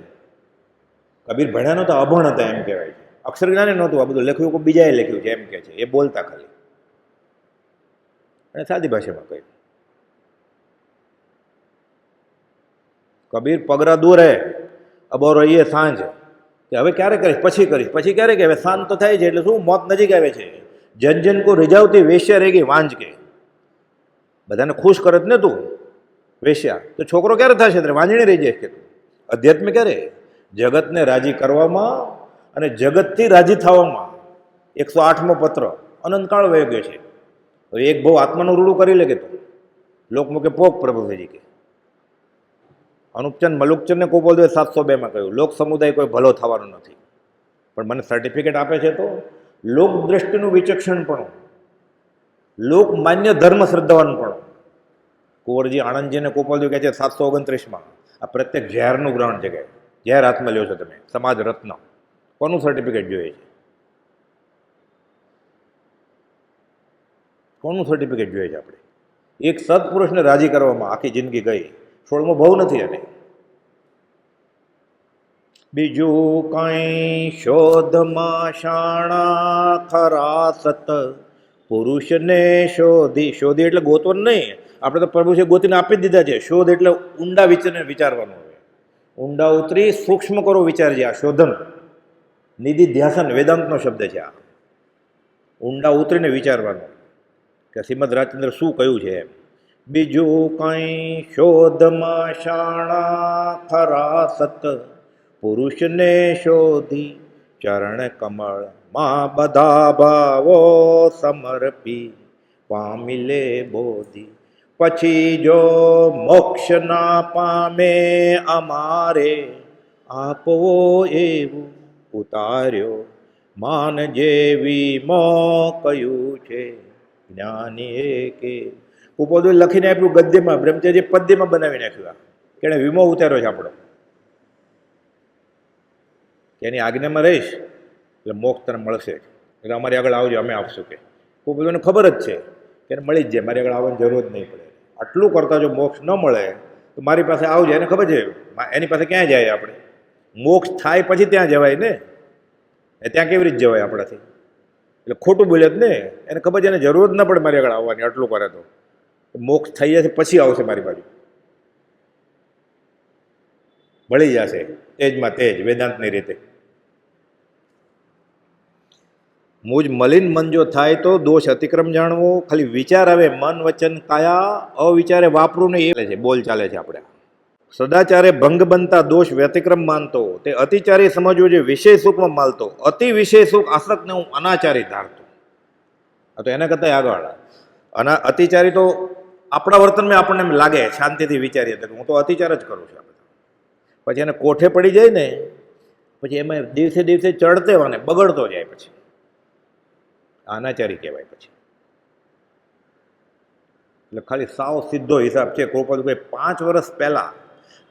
કબીર ભણ્યા નહોતા, અભણ હતા એમ કહેવાય છે. અક્ષર જ્ઞાને નહોતું. આ બધું લખ્યું કોઈ બીજાએ લખ્યું છે એમ કે છે. એ બોલતા ખાલી. અને સાદી ભાષામાં કહ્યું. કબીર પગરા દોરે, અબો રહીએ સાંજ, કે હવે ક્યારે કરીશ? પછી કરીશ. પછી ક્યારે કે હવે શાંત તો થાય છે. એટલે શું? મોત નજીક આવે છે. જન જન કો રીઝાવતી વેશ્યા રહી ગઈ વાંજ કે. બધાને ખુશ કરત ને તું વેશ્યા, તો છોકરો ક્યારે થશે? ત્યારે વાંજણી રહી જાય કે તું. અધ્યાત્મ ક્યારે? જગતને રાજી કરવામાં અને જગતથી રાજી થવામાં. 108મો પત્ર અનંતકાળ વહી ગયો છે. હવે એક ભાવ આત્માનું રૂડું કરી લે કે તું. લોકમુખે પોક પ્રભુજી કે. અનુપચંદ મલુકચંદને ગોપાલદેવે 702માં કહ્યું, લોક સમુદાય કોઈ ભલો થવાનો નથી, પણ મને સર્ટિફિકેટ આપે છે તો લોક દ્રષ્ટિનું વિચક્ષણપણું, લોક માન્ય ધર્મ શ્રદ્ધાવાનપણું. કુંવરજી આણંદજીને ગોપાલદેવ કહે છે 729માં, આ પ્રત્યેક ઝેરનું ગ્રહણ છે કે ઝેર હાથમાં લ્યો છો તમે, સમાજ રત્ન. કોનું સર્ટિફિકેટ જોઈએ છે? કોનું સર્ટિફિકેટ જોઈએ છે આપણે? એક સત્પુરુષને રાજી કરવામાં આખી જિંદગી ગઈ. 16મો ભાવ નથી એને. બીજું કઈ શોધમાં શાણા ખરા સત, પુરુષને શોધી. શોધી એટલે ગોતવાનું નહીં. આપણે તો પ્રભુ છે ગોતીને આપી જ દીધા છે. શોધ એટલે ઊંડા વિચારને વિચારવાનું હોય. ઊંડા ઉતરી સૂક્ષ્મ કરો વિચાર છે. આ શોધન નિધિ ધ્યાસન વેદાંતનો શબ્દ છે. આ ઊંડા ઉતરીને વિચારવાનું કે શ્રીમદ રાજચંદ્ર શું કહ્યું છે એમ. બીજું કઈ શોધમાં શાણા ખરા સત, પુરુષને શોધી ચરણ કમળ માં બધા ભાવો સમર્પી પામી લે બોધી. પછી જો મોક્ષ ના પામે અમારે, આપવો એવું ઉતાર્યો માન જેવી મો કયું છે જ્ઞાની કે. ગોપાલદેવે લખીને આપ્યું ગદ્યમાં, બ્રહ્મચર્ય પદ્યમાં બનાવી નાખ્યું. કેણે વીમો ઉતાર્યો છે આપણો. એની આજ્ઞામાં રહીશ એટલે મોક્ષ તને મળશે. એટલે અમારી આગળ આવજો, અમે આપશું કે. ગોપાલદેવને ખબર જ છે કે મળી જ જાય, મારી આગળ આવવાની જરૂર જ નહીં પડે. આટલું કરતા જો મોક્ષ ન મળે તો મારી પાસે આવજે. એને ખબર છે એની પાસે ક્યાં જાય આપણે? મોક્ષ થાય પછી ત્યાં જવાય ને. ત્યાં કેવી રીતે જવાય આપણાથી? એટલે ખોટું બોલે જ ને. એને ખબર છે એને જરૂર જ ન પડે મારી આગળ આવવાની. આટલું કરે તો મોક્ષ થઈ જશે પછી આવશે મારી બાજુ, ભળી જશે તેજમાં તેજ વેદાંતની રીતે. મુજ મલિન મન જો થાય તો દોષ અતિક્રમ જાણવો. ખાલી વિચાર આવે મન વચન કાયા, અવિચારે વાપરું ને એ છે બોલ ચાલે છે આપણે. સદાચારે ભંગ બનતા દોષ વ્યતિક્રમ માનતો, તે અતિચારી સમજવો જે વિષય સુખમાં માલતો. અતિ વિષય સુખ આસક્તને હું અનાચારી ધારતો. આ તો એના કરતા આગળ. અતિચારી તો આપણા વર્તનમાં આપણને એમ લાગે શાંતિથી વિચારીએ તો હું તો અતિચાર જ કરું છું. પછી એને કોઠે પડી જાય ને પછી એમાં દિવસે દિવસે ચડતે અને બગડતો જાય. પછી અનાચારી કહેવાય. પછી એટલે ખાલી સાવ સીધો હિસાબ છે. કોઈ 5 વર્ષ પહેલાં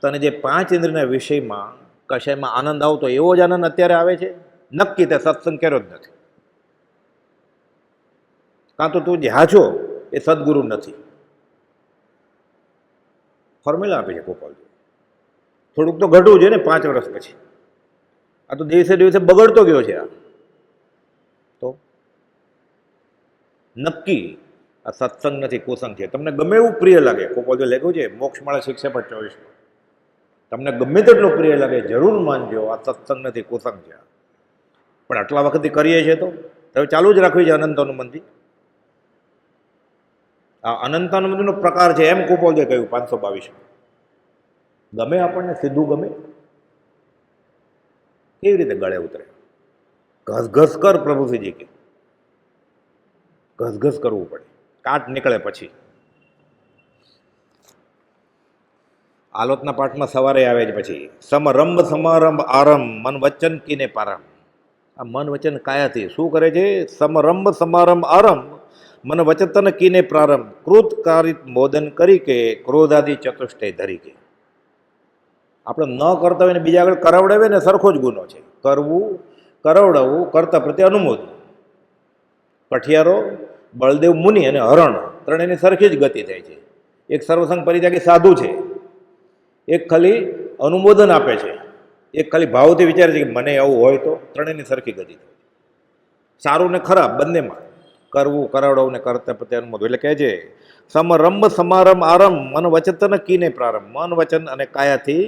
તને જે 5 ઇન્દ્રિયના વિષયમાં કશાયમાં આનંદ આવતો એવો જ આનંદ અત્યારે આવે છે? નક્કી તે સત્સંગ કર્યો જ નથી. કાં તો તું જ્યાં છો એ સદગુરુ નથી. ફોર્મ્યુલા આપે છે ગોપાલજી. થોડુંક તો ઘટવું જોઈએ ને 5 વર્ષ પછી. આ તો દિવસે દિવસે બગડતો ગયો છે. આ તો નક્કી આ સત્સંગ નથી, કુસંગ છે. તમને ગમે એવું પ્રિય લાગે, ગોપાલજી લખ્યું છે મોક્ષમાળા શિક્ષાપદ 24, તમને ગમે તેટલો પ્રિય લાગે જરૂર માનજો આ સત્સંગ નથી, કુસંગ છે. પણ આટલા વખતથી કરીએ છીએ તો હવે ચાલુ જ રાખવી છે અનંતનું મંદિર. આ અનંતાનંદનો પ્રકાર છે એમ કુપોલદેવે કહ્યું 522. ગમે આપણને સીધું ગમે? કેવી રીતે ગળે ઉતરે? ઘસઘસ કર, પ્રભુજીજી કે ઘસઘસ કરવું પડે, કાટ નીકળે પછી. આલોચના પાઠમાં સવારે આવે છે પછી સમરંભ સમારંભ આરંભ મન વચન કીને પારંભ. આ મન વચન કાયાથી શું કરે છે? સમરંભ સમારંભ આરંભ મન વચન કીને પ્રારંભ કૃત કારિત મોદન કરી કે ક્રોધાદિ ચતુષ્ટય ધરી કે. આપણે ન કરતા હોય ને બીજા આગળ કરાવડાવે ને સરખો જ ગુનો છે. કરવું, કરાવડાવવું, કરતા પ્રત્યે અનુમોદન. કઠિયારો, બળદેવ મુનિ અને હરણ ત્રણેયની સરખી જ ગતિ થાય છે. એક સર્વસંગ પરિત્યાગી સાધુ છે, એક ખાલી અનુમોદન આપે છે, એક ખાલી ભાવથી વિચારે છે કે મને આવું હોય તો. ત્રણેયની સરખી ગતિ થાય. સારું ને ખરાબ બંનેમાં કરવું, કરાવડાવવું ને કરતા પ્રત્યે અનુમોદન. એટલે કહે છે સમરંભ સમારંભ આરંભ મન વચન કીને પ્રારંભ. મન વચન અને કાયાથી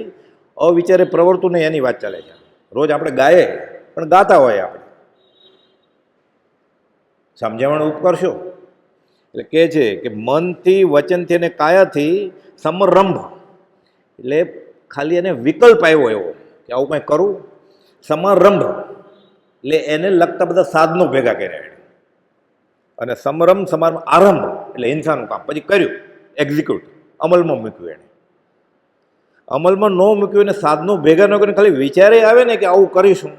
અવિચારે પ્રવર્તું નહીં એની વાત ચાલે છે. રોજ આપણે ગાયે પણ ગાતા હોય આપણે સમજાવવાનો ઉપકરશો. એટલે કહે છે કે મનથી, વચનથી અને કાયાથી સમરંભ એટલે ખાલી એને વિકલ્પ આવ્યો એવો કે આવું કંઈ કરું. સમારંભ એટલે એને લગતા બધા સાધનો ભેગા કર્યા. અને સમરંભ સમારંભ આરંભ એટલે હિંસાનું કામ પછી કર્યું, એક્ઝિક્યુટ અમલમાં મૂક્યું. એને અમલમાં ન મૂક્યું, એને સાધનો ભેગા ન કરીને ખાલી વિચારે આવે ને કે આવું કરીશું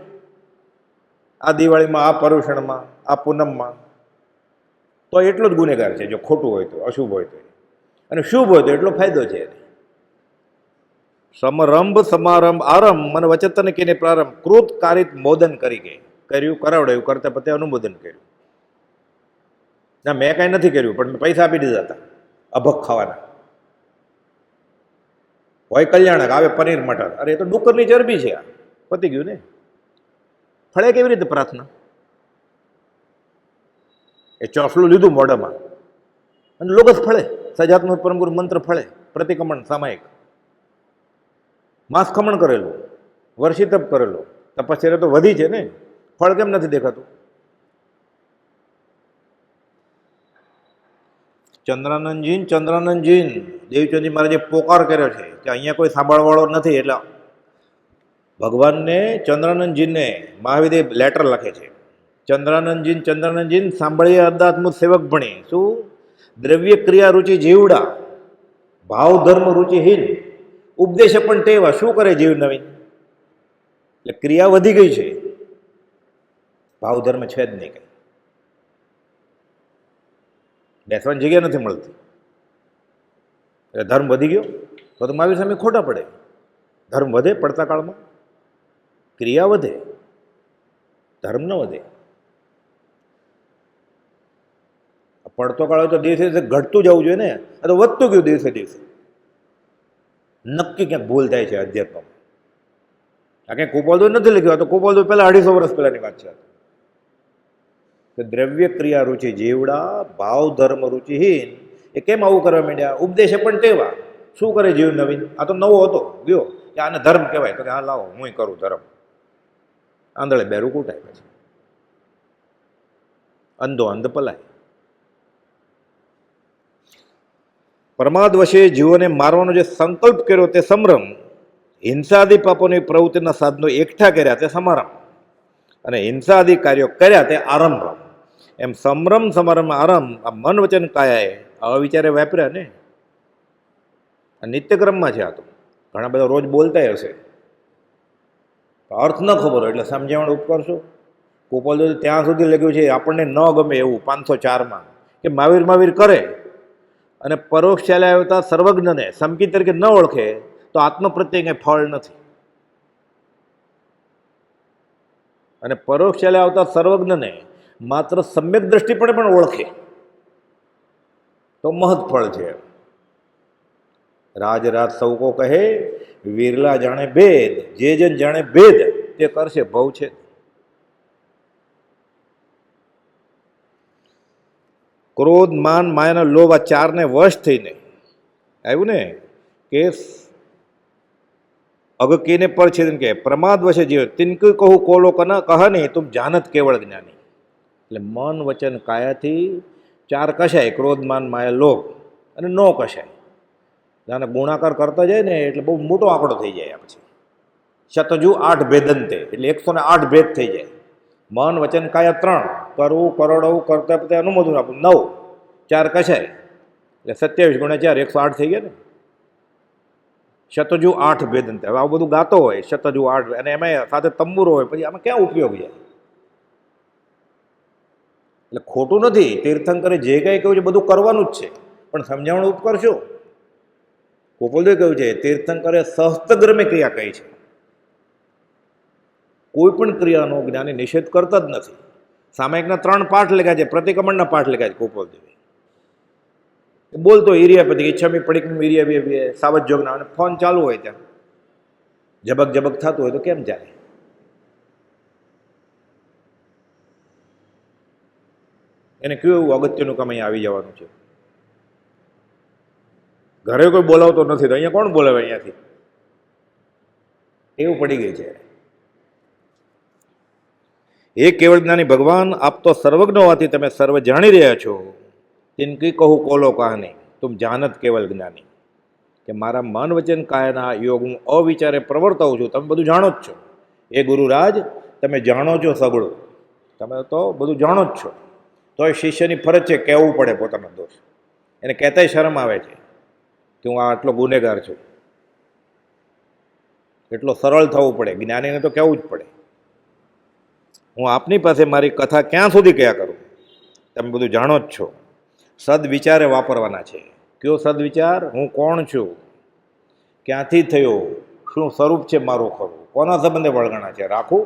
આ દિવાળીમાં, આ પર્યુષણમાં, આ પૂનમમાં, તો એટલો જ ગુનેગાર છે. જો ખોટું હોય તો, અશુભ હોય તો. અને શુભ હોય તો એટલો ફાયદો છે. સમરંભ સમારંભ આરંભ મન વચન કીને પ્રારંભ કૃત કારિત મોદન કરી કે. કર્યું, કરાવડાયું, કરતા પ્રત્યે અનુમોદન કર્યું. ના મેં કાંઈ નથી કર્યું પણ મેં પૈસા આપી દીધા હતા અભક ખાવાના. હોય કલ્યાણક, આવે પનીર મટર, અરે એ તો ડુક્કરની ચરબી છે. આ પતી ગયું ને. ફળે કેવી રીતે પ્રાર્થના? એ ચોસલું લીધું મોઢામાં અને લોગસ ફળે. સજાત્મક પરમગુરુ મંત્ર ફળે, પ્રતિક્રમણ સામાયિક, માસ ખમણ કરેલું, વર્ષી તપ કરેલું, તપશ્ચર્યા તો વધી છે ને, ફળ કેમ નથી દેખાતું? ચંદ્રાનંદજી દેવચંદજી મહારાજે પોકાર કર્યો છે કે અહીંયા કોઈ સાંભળવાળો નથી. એટલે ભગવાનને ચંદ્રાનંદજીને મહાવીરે લેટર લખે છે. ચંદ્રાનંદજી સાંભળીએ અર્ધાત્મુત સેવક ભણી. શું? દ્રવ્ય ક્રિયા રુચિ જીવડા, ભાવ ધર્મ રુચિહીન, ઉપદેશ પણ ટેવા. શું કરે જીવ નવીન? એટલે ક્રિયા વધી ગઈ છે, ભાવ ધર્મ છે જ નહીં. કઈ બેસવાની જગ્યા નથી મળતી. એટલે ધર્મ વધી ગયો તો મહાવીર સામે ખોટા પડે. ધર્મ વધે પડતા કાળમાં? ક્રિયા વધે, ધર્મ ન વધે. પડતો કાળ હોય તો દિવસે દિવસે ઘટતું જવું જોઈએ ને. આ તો વધતું ગયું દિવસે દિવસે. નક્કી ક્યાંક ભૂલ થાય છે અધ્યાત્મમાં. આ ક્યાંક કુપોલદેવ નથી લખ્યું. આ તો કુપોલદેવ પહેલા 250 વર્ષ પહેલાની વાત છે. કે દ્રવ્ય ક્રિયા રુચિ જીવડા, ભાવ ધર્મ રુચિહીન. એ કેમ આવું કરવા માંડ્યા? ઉપદેશે પણ ટેવા. શું કરે જીવ નવીન? આ તો નવો હતો ગયો કે આને ધર્મ કહેવાય, તો કે હા લાવો હું કરું ધર્મ. આંધળે બેરું કૂટાય. પછી અંધો અંધ પલાય. પ્રમાદ વશે જીવોને મારવાનો જે સંકલ્પ કર્યો તે સમરમ, હિંસાદી પાપોની પ્રવૃત્તિના સાધનો એકઠા કર્યા તે સમારંભ, અને હિંસાદી કાર્યો કર્યા તે આરંભ. એમ સમરમ સમારંભ આરંભ આ મન વચન કાયાએ આવા વિચારે વાપર્યા ને. આ નિત્યક્રમમાં છે. આ તો ઘણા બધા રોજ બોલતા હશે, અર્થ ન ખબર હોય એટલે સમજાવવાનો ઉપકરશો. કુપોલદેવ ત્યાં સુધી લખ્યું છે આપણને ન ગમે એવું 504માં કે મહાવીર કરે અને પરોક્ષ ચાલ્યા આવતા સર્વજ્ઞને સમકી તરીકે ન ઓળખે તો આત્મ પ્રત્યે કંઈ ફળ નથી. અને પરોક્ષ ચાલ્યા આવતા સર્વજ્ઞને માત્ર સમ્યક દ્રષ્ટિપણે પણ ઓળખે તો મહત્ફળ છે. રાજ સૌ કો કહે વિરલા જાણે ભેદ, જે જન જાણે ભેદ તે કરશે ભવ છે. ક્રોધ, માન, માયાનો લોભ આ ચારને વશ થઈને આવ્યું ને કે અગકીને પર છે કે પ્રમાદ વશે જીવ તિનકી કહું કોલો કના કહા નહીં તુમ જાનત કેવળ જ્ઞાની. એટલે મન વચન કાયાથી ચાર કશાય ક્રોધ માન માયા લોભ અને નો કશાય. આને ગુણાકાર કરતા જાય ને એટલે બહુ મોટો આંકડો થઈ જાય. પછી શતજુ 8 ભેદંતે એટલે 108 ભેદ થઈ જાય. મન વચન કાયા 3, કરવું કરોડવું કરતા પ્રત્યે અનુમોદન આપવું 9, ચાર કશાય એટલે 27 ગુણ્યા 4 108 થઈ ગયા ને. શતજુ 8 ભેદંતે. હવે આવું બધું ગાતો હોય શતજુ 8 અને એમાં સાથે તંબુરો હોય, પછી આમાં ક્યાં ઉપયોગ જાય? એટલે ખોટું નથી, તીર્થંકરે જે કંઈ કહ્યું છે બધું કરવાનું જ છે, પણ સમજાવણ ઉપકર શું? ગોપાલદેવે કહ્યું છે તીર્થંકરે સહસ્તગ્રમે ક્રિયા કહી છે. કોઈ પણ ક્રિયાનો જ્ઞાની નિષેધ કરતા જ નથી. સામાયિકના 3 પાઠ લખ્યા છે, પ્રતિક્રમણના પાઠ લખ્યા છે ગોપાલદેવે. બોલતો ઈરિયાપતિ ઈચ્છામી પડીકનું ઈરિયા સાવજ જોગના, અને ફોન ચાલુ હોય ત્યાં જબક જબક થતું હોય તો કેમ ચાલે? એને કયું એવું અગત્યનું કામ અહીંયા આવી જવાનું છે? ઘરે કોઈ બોલાવતો નથી તો અહીંયા કોણ બોલાવે? અહીંયાથી એવું પડી ગઈ છે. એ કેવળ જ્ઞાની ભગવાન, આપ તો સર્વજ્ઞ હોવાથી તમે સર્વ જાણી રહ્યા છો. તિનકી કહું કોલો કહાની, તુમ જાનત કેવલ જ્ઞાની. કે મારા મન વચન કાયના યોગ હું અવિચારે પ્રવર્તાવું છું, તમે બધું જાણો જ છો. એ ગુરુરાજ તમે જાણો છો સગળું, તમે તો બધું જાણો જ છો. તો એ શિષ્યની ફરજ છે કહેવું પડે પોતાનો દોષ. એને કહેતાય શરમ આવે છે કે હું આ આટલો ગુનેગાર છું. એટલો સરળ થવું પડે, જ્ઞાનીને તો કહેવું જ પડે. હું આપની પાસે મારી કથા ક્યાં સુધી કયા કરું? તમે બધું જાણો જ છો. સદવિચારે વાપરવાના છે. કયો સદવિચાર? હું કોણ છું, ક્યાંથી થયો, શું સ્વરૂપ છે મારું ખરું, કોના સંબંધે વળગાણા છે, રાખું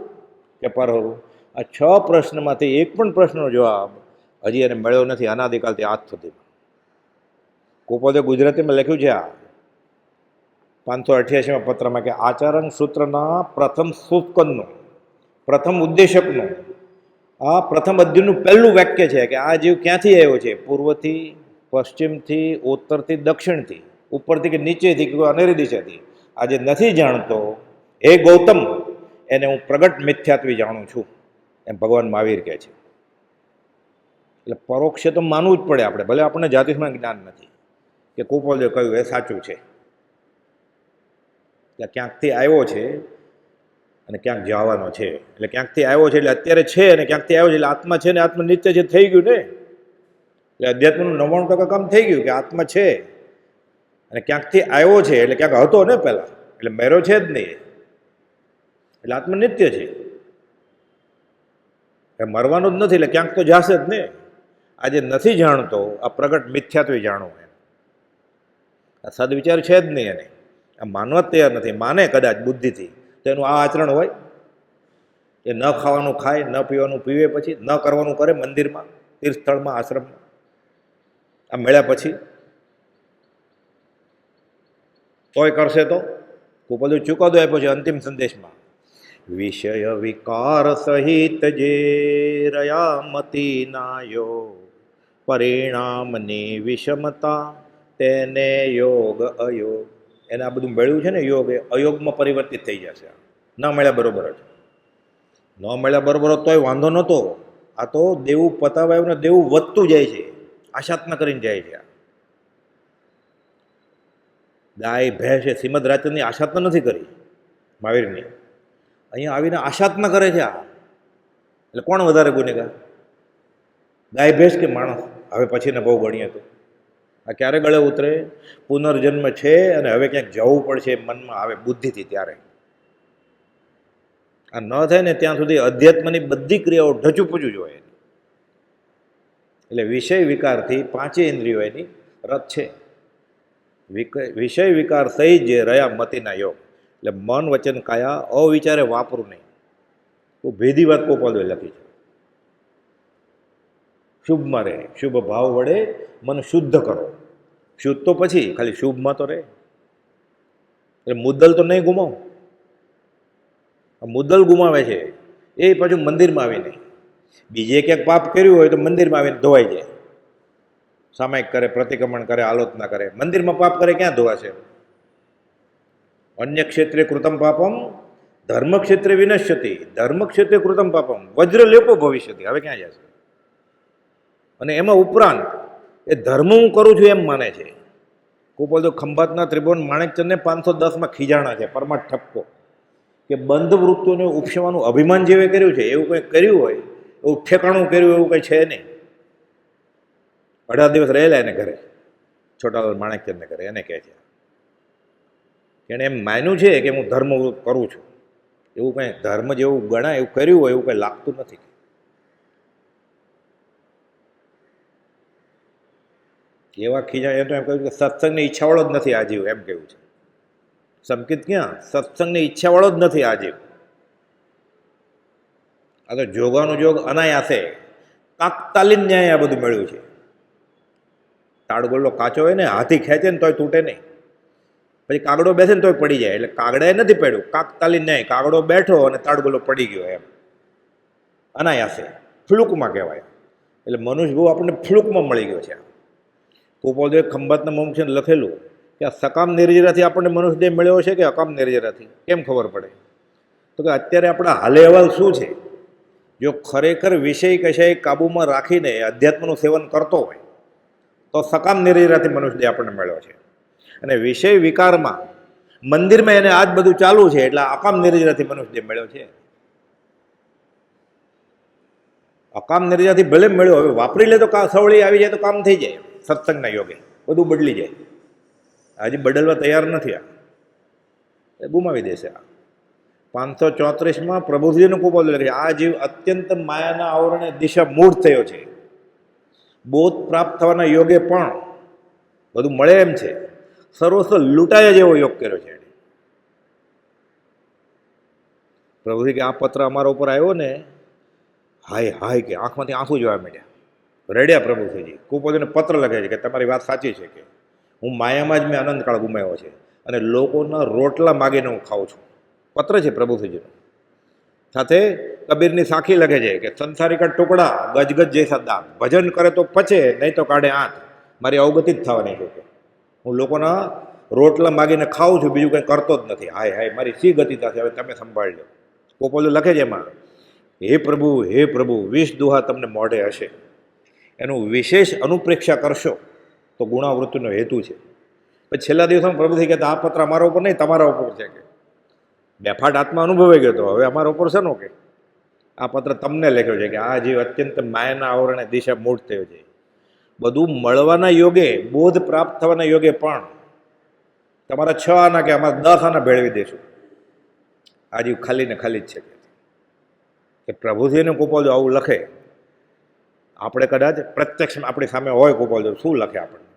કે પરહરું? આ 6 પ્રશ્નમાંથી એક પણ પ્રશ્નનો જવાબ હજી એને મળ્યો નથી અનાદિકાલથી આજ સુધીમાં. ગોપાલદેવે ગુજરાતીમાં લખ્યું છે આ 588માં પત્રમાં કે આચરણ સૂત્રના પ્રથમ સુસ્કંદનું, પ્રથમ ઉદ્દેશકનું, આ પ્રથમ અધ્યયનું પહેલું વાક્ય છે કે આ જીવ ક્યાંથી આવ્યો છે? પૂર્વથી, પશ્ચિમથી, ઉત્તરથી, દક્ષિણથી, ઉપરથી કે નીચેથી કે અનેરી દિશાથી. આજે નથી જાણતો એ ગૌતમ, એને હું પ્રગટ મિથ્યાત્વી જાણું છું, એમ ભગવાન મહાવીર કહે છે. એટલે પરોક્ષે તો માનવું જ પડે આપણે, ભલે આપણને જાતિમાં જ્ઞાન નથી. કે ગોપાલદેવે કહ્યું એ સાચું છે. એટલે ક્યાંકથી આવ્યો છે અને ક્યાંક જવાનો છે. એટલે ક્યાંકથી આવ્યો છે એટલે અત્યારે છે, અને ક્યાંકથી આવ્યો છે એટલે આત્મા છે ને આત્મા નિત્ય છે, થઈ ગયું ને. એટલે અધ્યાત્મનું 99% કામ થઈ ગયું કે આત્મા છે અને ક્યાંકથી આવ્યો છે એટલે ક્યાંક હતો ને પહેલા, એટલે મેરો છે જ નહીં, એટલે આત્મા નિત્ય છે. મરવાનું જ નથી એટલે ક્યાંક તો જાશે જ ને. આજે નથી જાણતો આ પ્રગટ મિથ્યાત્વી જાણવું એમ. આ સદવિચાર છે જ નહીં એને, આ માનવા તૈયાર નથી. માને કદાચ બુદ્ધિથી તો એનું આ આચરણ હોય. એ ન ખાવાનું ખાય, ન પીવાનું પીવે, પછી ન કરવાનું કરે મંદિરમાં, તીર્થસ્થળમાં, આશ્રમમાં. આ મળ્યા પછી તોય કરશે તો? ગોપાલદેવ ચુકાદો આપ્યો છે અંતિમ સંદેશમાં. વિષય વિકાર સહિત જે રયા મતી નાયો, પરિણામની વિષમતા તેને યોગ અયોગ. એને આ બધું મળ્યું છે ને યોગ, એ અયોગમાં પરિવર્તિત થઈ જશે. ન મળ્યા બરોબર જ, ન મળ્યા બરોબર તોય વાંધો નહોતો. આ તો દેવું પતાવાયું ને દેવું વધતું જાય છે, આશાત્મા કરીને જાય છે. ગાય ભેંસ એ શ્રીમદ રાજચંદ્રની આશાત્મા નથી કરી મહાવીરની, અહીંયા આવીને આશાત્મા કરે છે. આ એટલે કોણ વધારે ગુનેગાર, ગાય ભેંસ કે માણસ? હવે પછીને બહુ ગણીએ તો આ ક્યારે ગળે ઉતરે? પુનર્જન્મ છે અને હવે ક્યાંક જવું પડશે મનમાં આવે બુદ્ધિથી, ત્યારે. આ ન થાય ને ત્યાં સુધી અધ્યાત્મની બધી ક્રિયાઓ ઢચુપૂચું જ હોય. એટલે વિષય વિકારથી 5 ઇન્દ્રિયો એની રથ છે. વિષય વિકાર સહિત જે રહ્યા મતીના યોગ, એટલે મન વચન કાયા અવિચારે વાપરું નહીં. તો ભેદી વાત ગોપાલદેવે લખી છે. શુભમાં રહે, શુભ ભાવ વડે મન શુદ્ધ કરો. શુદ્ધ તો પછી ખાલી શુભમાં તો રહે. એટલે મુદ્દલ તો નહીં ગુમાવો. મુદ્દલ ગુમાવે છે એ પાછું મંદિરમાં આવીને. બીજે ક્યાંક પાપ કર્યું હોય તો મંદિરમાં આવીને ધોવાઈ જાય. સામાયિક કરે, પ્રતિક્રમણ કરે, આલોચના કરે. મંદિરમાં પાપ કરે ક્યાં ધોવાશે? અન્ય ક્ષેત્રે કૃતમ પાપમ ધર્મ ક્ષેત્રે વિનશ્યતિ, ધર્મ ક્ષેત્રે કૃતમ પાપમ વજ્ર લેપો ભવિષ્યતિ. હવે ક્યાં જશે? અને એમાં ઉપરાંત એ ધર્મ હું કરું છું એમ માને છે. ગોપાલદેવ ખંભાતના ત્રિભુવન માણેકચંદને 510માં ખીજાણા છે પરમાટ ઠપકો કે બંધ વૃત્તિઓને ઉપસવાનું અભિમાન જેવે કર્યું છે એવું કંઈ કર્યું હોય, એવું ઠેકાણું કર્યું એવું કંઈ છે નહીં. 18 દિવસ રહેલા એને ઘરે, છોટાલાલ માણેકચંદને ઘરે. એને કહે છે એણે એમ માન્યું છે કે હું ધર્મ કરું છું, એવું કંઈ ધર્મ જેવું ગણાય એવું કર્યું હોય એવું કંઈ લાગતું નથી. એવા ખીજા એ તો એમ કહ્યું કે સત્સંગની ઈચ્છાવાળો જ નથી આજીવ, એમ કહ્યું છે. સંકિત ક્યાં, સત્સંગની ઈચ્છાવાળો જ નથી આજીવ. આ તો જોગાનું જોગ અનાયાસે તાત્કાલિક ન્યાય આ બધું મળ્યું છે. તાળગોલ્લો કાચો હોય ને, હાથી ખેંચે ને તોય તૂટે નહીં, પછી કાગડો બેસે ને તોય પડી જાય. એટલે કાગડાએ નથી પડ્યું, કાકતાલીન ન્યાય. કાગડો બેઠો અને તાળગોલ્લો પડી ગયો, એમ અનાયાસે ફ્લુકમાં કહેવાય. એટલે મનુષ્ય ભાવ આપણને ફ્લુકમાં મળી ગયો છે. ગોપાલદેવ ખંભાતના મુમુક્ષુને લખેલું કે આ સકામ નિર્જરાથી આપણને મનુષ્ય દેહ મળ્યો છે કે અકામ નિર્જરાથી, કેમ ખબર પડે? તો કે અત્યારે આપણા હાલે અહેવાલ શું છે? જો ખરેખર વિષય કશાય કાબૂમાં રાખીને અધ્યાત્મનું સેવન કરતો હોય તો સકામ નિર્જરાથી મનુષ્ય દેહ આપણને મળ્યો છે. અને વિષય વિકારમાં મંદિરમાં એને આજ બધું ચાલુ છે એટલે અકામ નિર્જરાથી મનુષ્ય દેહ મળ્યો છે. અકામ નિર્જરાથી ભલે મળ્યો, હવે વાપરી લે તો સવળી આવી જાય તો કામ થઈ જાય. સત્સંગના યોગે બધું બદલી જાય. હજી બદલવા તૈયાર નથી, આ ગુમાવી દેશે. આ 534માં પ્રભુજીનું કુપોલ લખે છે, આ જીવ અત્યંત માયાના આવરણે દિશા મૂળ થયો છે. બોધ પ્રાપ્ત થવાના યોગે પણ બધું મળે એમ છે, સર્વસ્વ લૂંટાયા જેવો યોગ કર્યો છે. પ્રભુજી કે આ પત્ર અમારા ઉપર આવ્યો ને, હાય હાય કે આંખમાંથી આંસુ જોવા માંડ્યા, રડ્યા પ્રભુજીજી. કુપોજીને પત્ર લખે છે કે તમારી વાત સાચી છે, કે હું માયામાં જ મેં અનંતકાળ ગુમાવ્યો છે અને લોકોના રોટલા માગીને હું ખાઉં છું. પત્ર છે પ્રભુજીનો. સાથે કબીરની સાખી લખે છે કે સંસારિકા ટુકડા ગજગજ જૈસા દાંત, ભજન કરે તો પચે નહીં તો કાઢે આંત. મારી અવગતિ જ થવાની છે કે હું લોકોના રોટલા માગીને ખાઉં છું, બીજું કંઈ કરતો જ નથી. હાય હાય મારી શી ગતિ થશે, હવે તમે સંભાળી લો. ગોપાલ લખે છે એમાં, હે પ્રભુ 20 દુહા તમને મોઢે હશે, એનું વિશેષ અનુપ્રેક્ષા કરશો તો ગુણાવૃત્તિનો હેતુ છે. પછી છેલ્લા દિવસોમાં પ્રભુજી કહેતા આ પત્ર અમારા ઉપર નહીં તમારા ઉપર છે, કે બેફાટ આત્મા અનુભવાઈ ગયો તો હવે અમારા ઉપર છે નો, કે આ પત્ર તમને લખ્યો છે કે આ જીવ અત્યંત માયાના આવરણે દિશા મૂળ થયો છે. બધું મળવાના યોગે, બોધ પ્રાપ્ત થવાના યોગે પણ તમારા 6 આના કે અમારા 10 આના ભેળવી દેશું. આ જીવ ખાલી ને ખાલી જ છે. કે પ્રભુજીને ગોપાલદેવ આવું લખે, આપણે કદાચ પ્રત્યક્ષ આપણી સામે હોય ગોપાલદેવ શું લખે આપણને?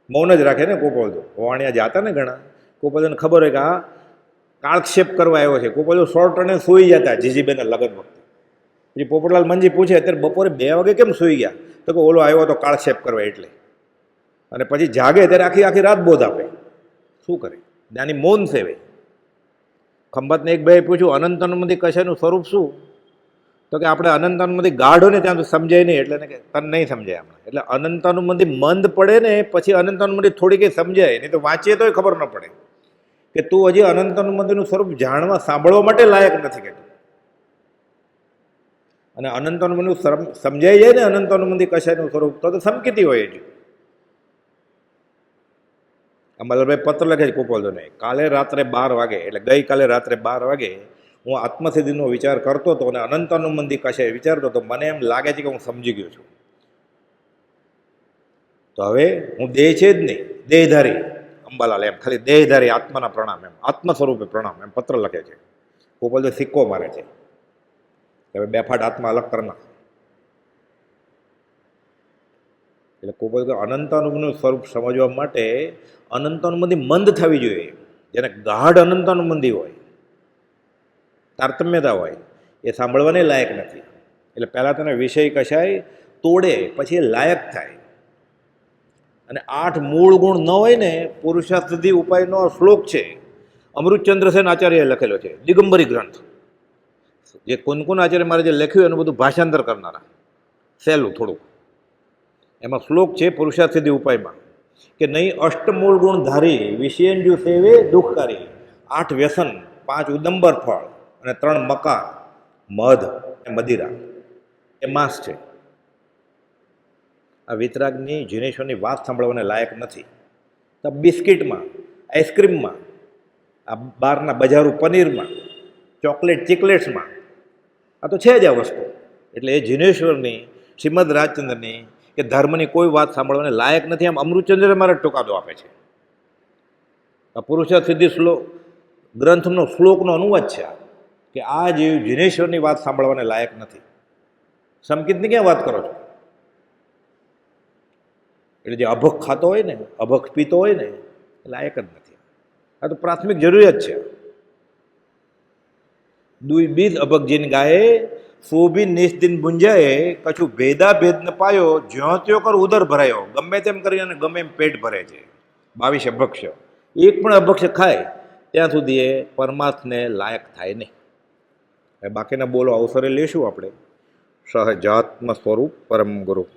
મૌન જ રાખે ને ગોપાલદેવ. વાણિયા જાતા ને ઘણા, ગોપાલદેવને ખબર હોય કે આ કાળક્ષેપ કરવા આવ્યો છે. ગોપાલદેવ શોર્ટ અને સૂઈ જતા જીજીબેનના લગ્ન વખતે. પછી પોપટલાલ મંજી પૂછે અત્યારે બપોરે 2 વાગે કેમ સૂઈ ગયા? તો કે ઓલો આવ્યો તો કાળક્ષેપ કરવા એટલે. અને પછી જાગે ત્યારે આખી રાત બોધ આપે. શું કરે? જ્ઞાની મૌન સેવે. ખંભાતને એક ભાઈ પૂછ્યું અનંતાનુમાંથી કશાનું સ્વરૂપ શું? તો કે આપણે અનંતાનુમાંથી ગાઢો ને ત્યાં તો સમજાય નહીં, એટલે ને કે તને નહીં સમજાય હમણાં. એટલે અનંતાનુમાંથી મંદ પડે ને પછી અનંતાનુમાંથી થોડી કંઈ સમજાય, નહીં તો વાંચીએ તોય ખબર ન પડે કે તું હજી અનંતાનુમતીનું સ્વરૂપ જાણવા સાંભળવા માટે લાયક નથી કે. અને અનંતાનુમતીનું સમજાઈ જાય ને અનંતાનુમતી કશાનું સ્વરૂપ તો સમકીતી હોય હજી. અમલભાઈ પત્ર લખે છે ગોપાલદેવને, કાલે રાત્રે 12 વાગે એટલે ગઈકાલે રાત્રે 12 વાગે હું આત્મસિદ્ધિનો વિચાર કરતો હતો અને અનંતાનુમંદી કશાય વિચારતો હતો. મને એમ લાગે છે કે હું સમજી ગયો છું. તો હવે હું દેહ છે જ નહીં, દેહધારી અંબાલાલ, એમ ખાલી દેહધારી આત્માના પ્રણામ, એમ આત્મ સ્વરૂપે પ્રણામ, એમ પત્ર લખે છે. ગોપાલદેવ સિક્કો મારે છે, હવે બેફાટ આત્મા અલગ કરના. એટલે ગોપાલદેવ અનંતાનુમનું સ્વરૂપ સમજવા માટે અનંતાનુમંદી મંદ થવી જોઈએ. જેને ગાઢ અનંતાનુમંદી હોય, તારતમ્યતા હોય, એ સાંભળવાને લાયક નથી. એટલે પહેલાં તેને વિષય કશાય તોડે પછી એ લાયક થાય. અને 8 મૂળ ગુણ ન હોય ને, પુરુષાર્થસિદ્ધિ ઉપાયનો શ્લોક છે, અમૃતચંદ્રસેન આચાર્યએ લખેલો છે, દિગંબરી ગ્રંથ. જે કુનકુન આચાર્ય મારે જે લખ્યું એનું બધું ભાષાંતર કરનારા, સહેલું થોડુંક. એમાં શ્લોક છે પુરુષાર્થસિદ્ધિ ઉપાયમાં કે નહીં અષ્ટમૂળ ગુણ ધારી વિષયંજુ સેવે દુઃખકારી, 8 વ્યસન, 5 ઉદંબર ફળ અને 3 મકાર, મધ, મદિરા, એ માંસ છે. આ વિતરાગની જીનેશ્વરની વાત સાંભળવાને લાયક નથી. તો બિસ્કિટમાં, આઈસ્ક્રીમમાં, આ બહારના બજારું પનીરમાં, ચોકલેટ ચીકલેટ્સમાં આ તો છે જ આ વસ્તુ. એટલે એ જીનેશ્વરની, શ્રીમદ રાજચંદ્રની કે ધર્મની કોઈ વાત સાંભળવાને લાયક નથી. આમ અમૃતચંદ્ર મારા ટોકાદો આપે છે. આ પુરુષાર્થ સિદ્ધિ ગ્રંથનો શ્લોકનો અનુવાદ છે કે આ જે જીનેશ્વરની વાત સાંભળવાને લાયક નથી. સમકિતની ક્યાં વાત કરો છો? એટલે જે અભખ ખાતો હોય ને, અભખ પીતો હોય ને, લાયક જ નથી. આ તો પ્રાથમિક જરૂરિયાત છે. દુઈ બીજ અભખ જીન ગાયે સોબી નિસ્દિન ગુંજાએ કશું ભેદા ભેદ ન પાયો જ્યો ત્યો કર ઉદર ભરાયો. ગમે તેમ કરી અને ગમે એમ પેટ ભરે છે. 22 અભક્ષ્ય એક પણ અભક્ષ્ય ખાય ત્યાં સુધી એ પરમાર્થને લાયક થાય નહીં. બાકીના બોલો અવસરે લેશું આપણે. સહજાત્મ સ્વરૂપ પરમ ગુરુ.